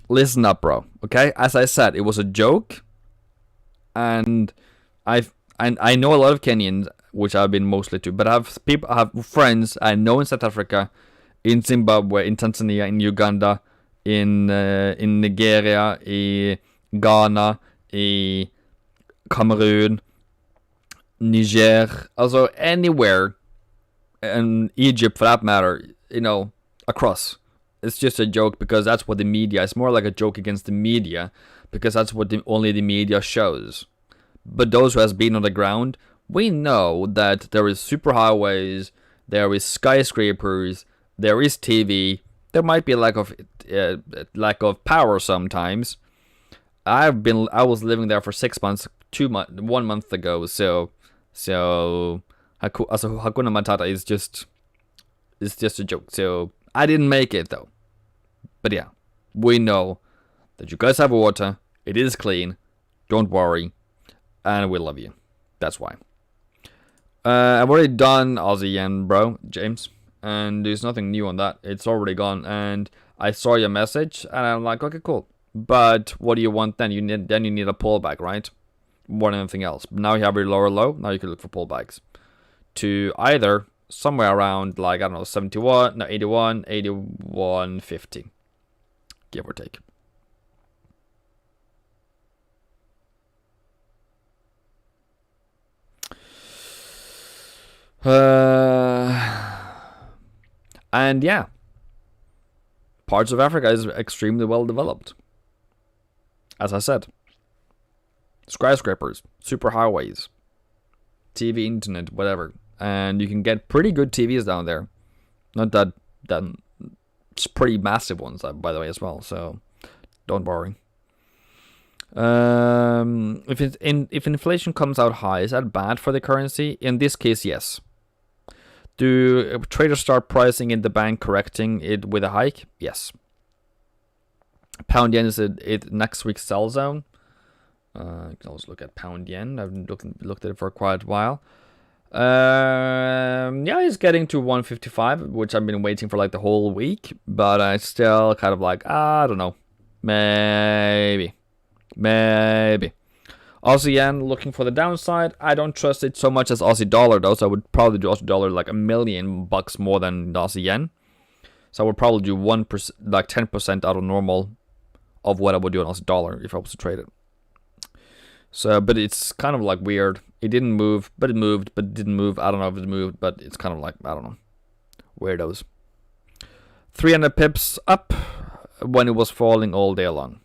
listen up, bro. Okay, as I said, it was a joke, and I know a lot of Kenyans, which I've been mostly to, but I have friends I know in South Africa, in Zimbabwe, in Tanzania, in Uganda, in Nigeria, in Ghana, in Cameroon, Niger, also anywhere, and Egypt for that matter, you know, across. It's just a joke because that's what the media, it's more like a joke against the media because that's what only the media shows. But those who has been on the ground, we know that there is superhighways, there is skyscrapers, there is TV, there might be a lack of power sometimes. I was living there for 6 months, 1 month ago, so Hakuna Matata is just a joke. So I didn't make it though. But yeah, we know that you guys have water, it is clean, don't worry, and we love you. That's why. I've already done Aussie yen, bro, James, and there's nothing new on that. It's already gone, and I saw your message, and I'm like, okay, cool. But what do you want then? You need a pullback, right? More than anything else. Now you have your lower low. Now you can look for pullbacks to either somewhere around, like, I don't know, 81, 81.50, give or take. And yeah, parts of Africa is extremely well developed. As I said, skyscrapers, superhighways, TV, internet, whatever. And you can get pretty good TVs down there. Not that it's pretty massive ones, by the way, as well. So don't worry. If inflation comes out high, is that bad for the currency? In this case, yes. Do traders start pricing in the bank, correcting it with a hike? Yes. Pound yen is it next week's sell zone. You can always look at pound yen. I've looked at it for quite a while. Yeah, it's getting to 155, which I've been waiting for like the whole week, but I still kind of like, I don't know, maybe. Aussie yen looking for the downside. I don't trust it so much as Aussie dollar though, so I would probably do Aussie dollar like $1,000,000 more than the Aussie yen. So I would probably do 1%, like 10% out of normal of what I would do on Aussie dollar if I was to trade it. So, but it's kind of like weird. It didn't move, but it moved, but it didn't move. I don't know if it moved, but it's kind of like, I don't know. Weirdos. 300 pips up when it was falling all day long.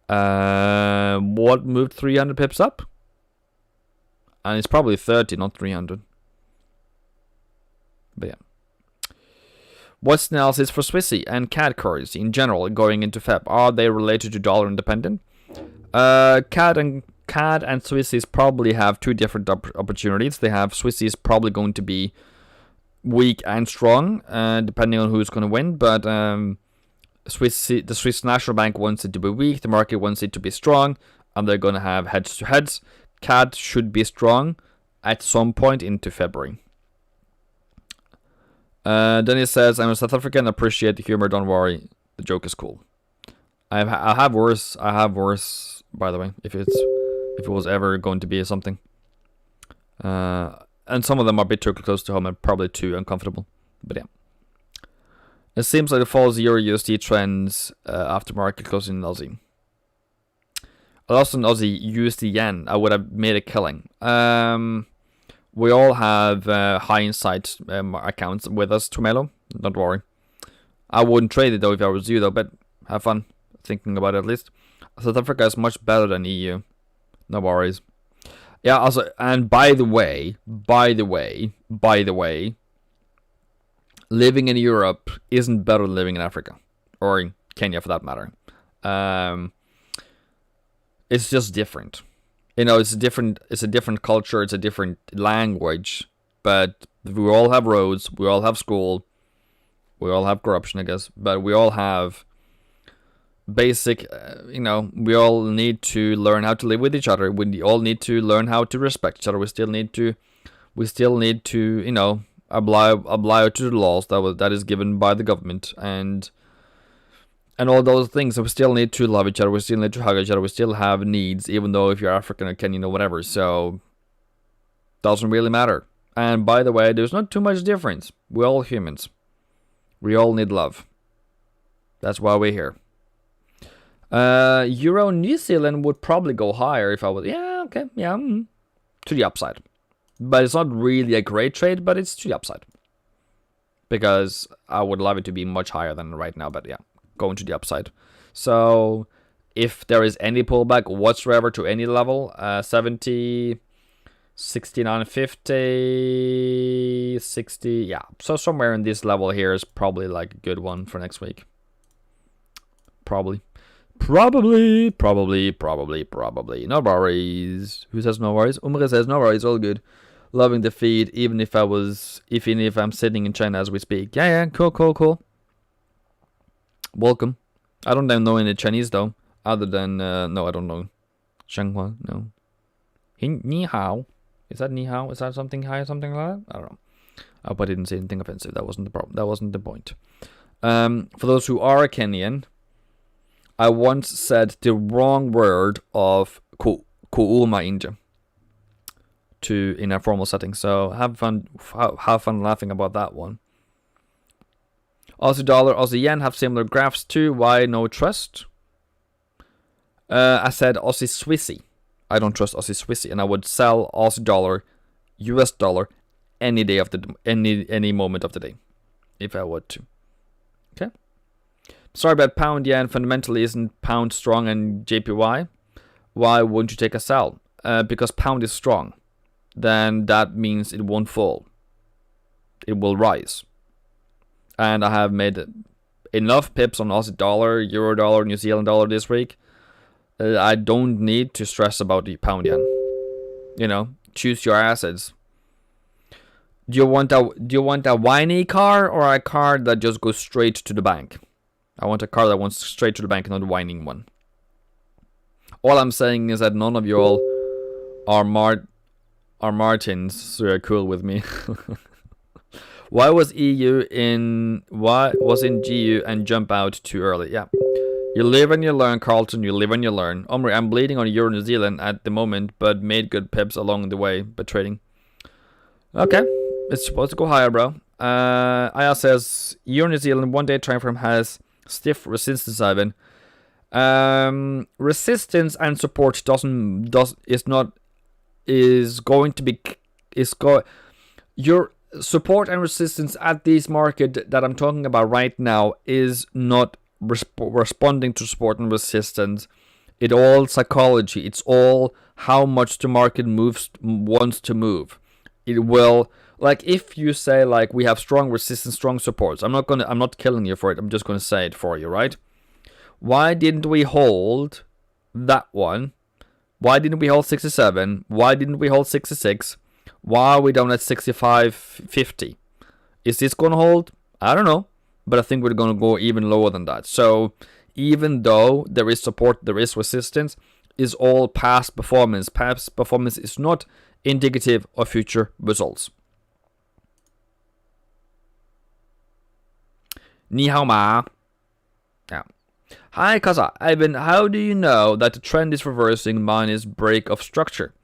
What moved 300 pips up? And it's probably 30, not 300. But yeah. What's the analysis for Swissy and CAD currency in general going into Feb? Are they related to dollar independent? CAD and Swissy's probably have two different opportunities. They have Swissy's probably going to be weak and strong, depending on who's going to win. But the Swiss National Bank wants it to be weak. The market wants it to be strong, and they're going to have heads to heads. CAD should be strong at some point into February. Then he says, I'm a South African, appreciate the humor, don't worry, the joke is cool. I have worse, by the way, if it was ever going to be something. And some of them are a bit too close to home and probably too uncomfortable. But yeah. It seems like it follows the Euro USD trends after market closing in Aussie. I lost an Aussie USD yen. I would have made a killing. We all have high insight accounts with us, Trumelo. Don't worry. I wouldn't trade it though if I was you though, but have fun thinking about it at least. South Africa is much better than EU. No worries. Yeah, also, and by the way, living in Europe isn't better than living in Africa. Or in Kenya for that matter. It's just different. You know, it's a different culture, it's a different language, but we all have roads, we all have school, we all have corruption, I guess, but we all have basic, we all need to learn how to live with each other. We all need to learn how to respect each other. We still need to, abide to the laws that is given by the government and all those things. So we still need to love each other. We still need to hug each other. We still have needs, even though if you're African or Kenyan or whatever. So doesn't really matter. And by the way, there's not too much difference. We're all humans. We all need love. That's why we're here. Euro New Zealand would probably go higher if I was... Yeah, okay, yeah. To the upside. But it's not really a great trade, but it's to the upside. Because I would love it to be much higher than right now, but yeah. Going to the upside. So if there is any pullback whatsoever to any level, 70, 69, 50, 60, yeah. So somewhere in this level here is probably like a good one for next week. Probably. No worries. Who says no worries? Umre says no worries, all good. Loving the feed, even if I'm sitting in China as we speak. Yeah, cool. Welcome. I don't know any Chinese though, other than no, I don't know. Shanghua, no. Ni hao. Is that ni hao? Is that something high or something like that? I don't know. I hope I didn't say anything offensive. That wasn't the problem. That wasn't the point. For those who are Kenyan, I once said the wrong word of kuuma inja in a formal setting. So have fun laughing about that one. Aussie dollar, Aussie yen have similar graphs too. Why no trust? I said Aussie Swissy. I don't trust Aussie Swissy, and I would sell Aussie dollar, US dollar, any day of the any moment of the day, if I would to. Okay. Sorry about pound yen. Fundamentally, isn't pound strong and JPY? Why wouldn't you take a sell? Because pound is strong. Then that means it won't fall. It will rise. And I have made enough pips on Aussie dollar, Euro dollar, New Zealand dollar this week. I don't need to stress about the pound yen. Choose your assets. Do you want a whiny car or a car that just goes straight to the bank? I want a car that wants straight to the bank, not a whining one. All I'm saying is that none of you all are Martins, so you're cool with me. Why was in GU and jump out too early? Yeah. You live and you learn, Carlton. You live and you learn. Omri, I'm bleeding on Euro New Zealand at the moment, but made good pips along the way by trading. Okay, it's supposed to go higher, bro. Aya says Euro New Zealand 1 day time frame has stiff resistance, Ivan. Resistance and support your support and resistance at this market that I'm talking about right now is not responding to support and resistance. It's all psychology. It's all how much the market wants to move. It will, like, if you say, like, we have strong resistance, strong supports. I'm not killing you for it. I'm just gonna say it for you, right? Why didn't we hold that one? Why didn't we hold 67? Why didn't we hold 66? Why are we down at 65.50? Is this gonna hold? I don't know, but I think we're gonna go even lower than that. So even though there is support, there is resistance, is all past performance. Past performance is not indicative of future results. Ni hao ma. Yeah. Hi Kaza. Ivan, how do you know that the trend is reversing minus break of structure?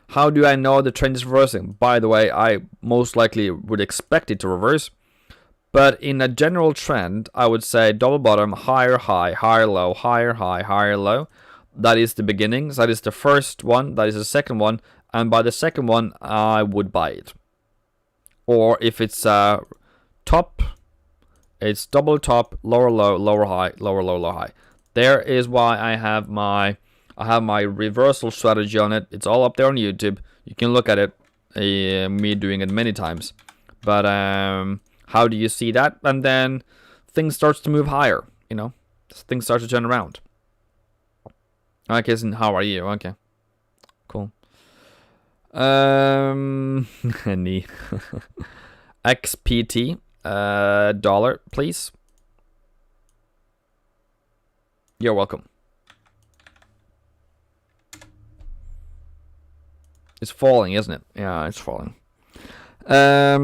How do I know the trend is reversing? By the way, I most likely would expect it to reverse. But in a general trend, I would say double bottom, higher high, higher low, higher high, higher low. That is the beginnings. That is the first one. That is the second one. And by the second one, I would buy it. Or if it's top, it's double top, lower low, lower high, lower low, lower high. There is why I have my reversal strategy on it. It's all up there on YouTube. You can look at it. Me doing it many times. But how do you see that? And then things starts to move higher. You know, things start to turn around. Okay, so how are you? Okay, cool. Any XPT dollar, please. You're welcome. It's falling, isn't it? Yeah, it's falling. I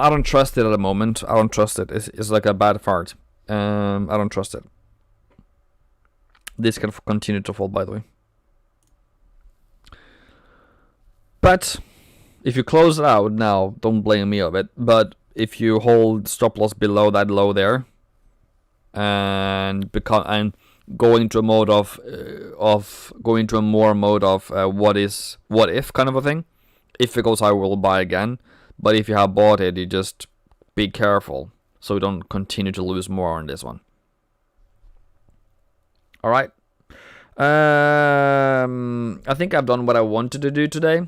don't trust it at the moment. I don't trust it. It's like a bad fart. I don't trust it. This can continue to fall, by the way. But if you close it out now, don't blame me of it. But if you hold stop loss below that low there, and go into a mode of what if kind of a thing. If it goes higher, we'll buy again. But if you have bought it, you just be careful so you don't continue to lose more on this one. All right. I think I've done what I wanted to do today.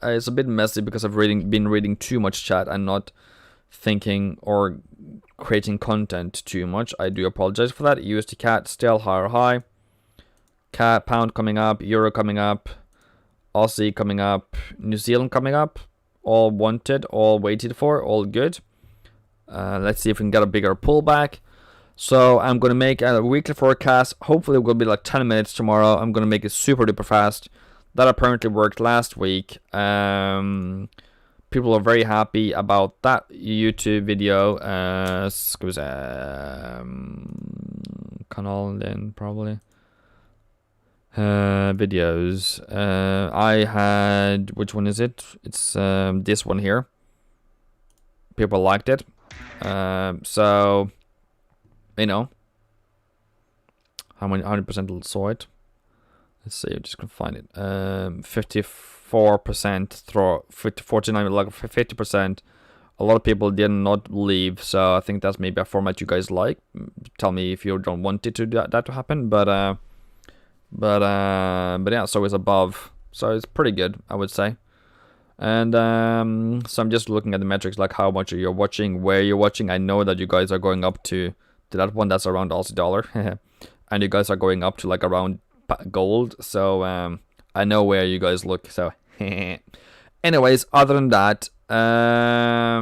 It's a bit messy because I've been reading too much chat and not thinking or creating content too much. I do apologize for that. USD CAD still higher high. CAD pound coming up, euro coming up, Aussie coming up, New Zealand coming up. All wanted, all waited for, all good. Let's see if we can get a bigger pullback. So I'm going to make a weekly forecast. Hopefully it will be like 10 minutes tomorrow. I'm going to make it super duper fast. That apparently worked last week. People are very happy about that YouTube video. Kanal then probably. Videos. I had, which one is it? It's this one here. People liked it. So, you know, how many percent saw it? Let's see, I'm just gonna find it. 54% 49, like 50%. A lot of people did not leave, so I think that's maybe a format you guys like. Tell me if you don't want it to that to happen, but yeah, so it's above, so it's pretty good, I would say. And so I'm just looking at the metrics, like how much you're watching, where you're watching. I know that you guys are going up to that one that's around Aussie dollar, and you guys are going up to like around gold. So I know where you guys look. So anyways, other than that, yeah,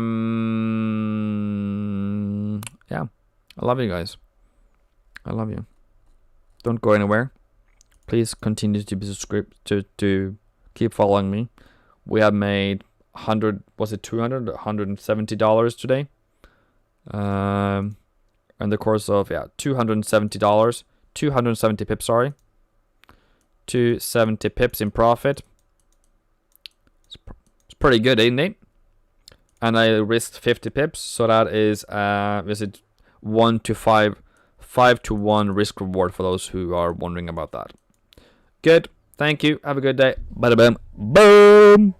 I love you guys. I love you. Don't go anywhere. Please continue to be subscribed to keep following me. We have made $170 today. in the course of $270, 270 pips, sorry. 270 pips in profit. It's pretty good, ain't it? And I risked 50 pips, so that is it 1 to 5 to 1 risk reward for those who are wondering about that. Good. Thank you. Have a good day. Bada bam. Boom.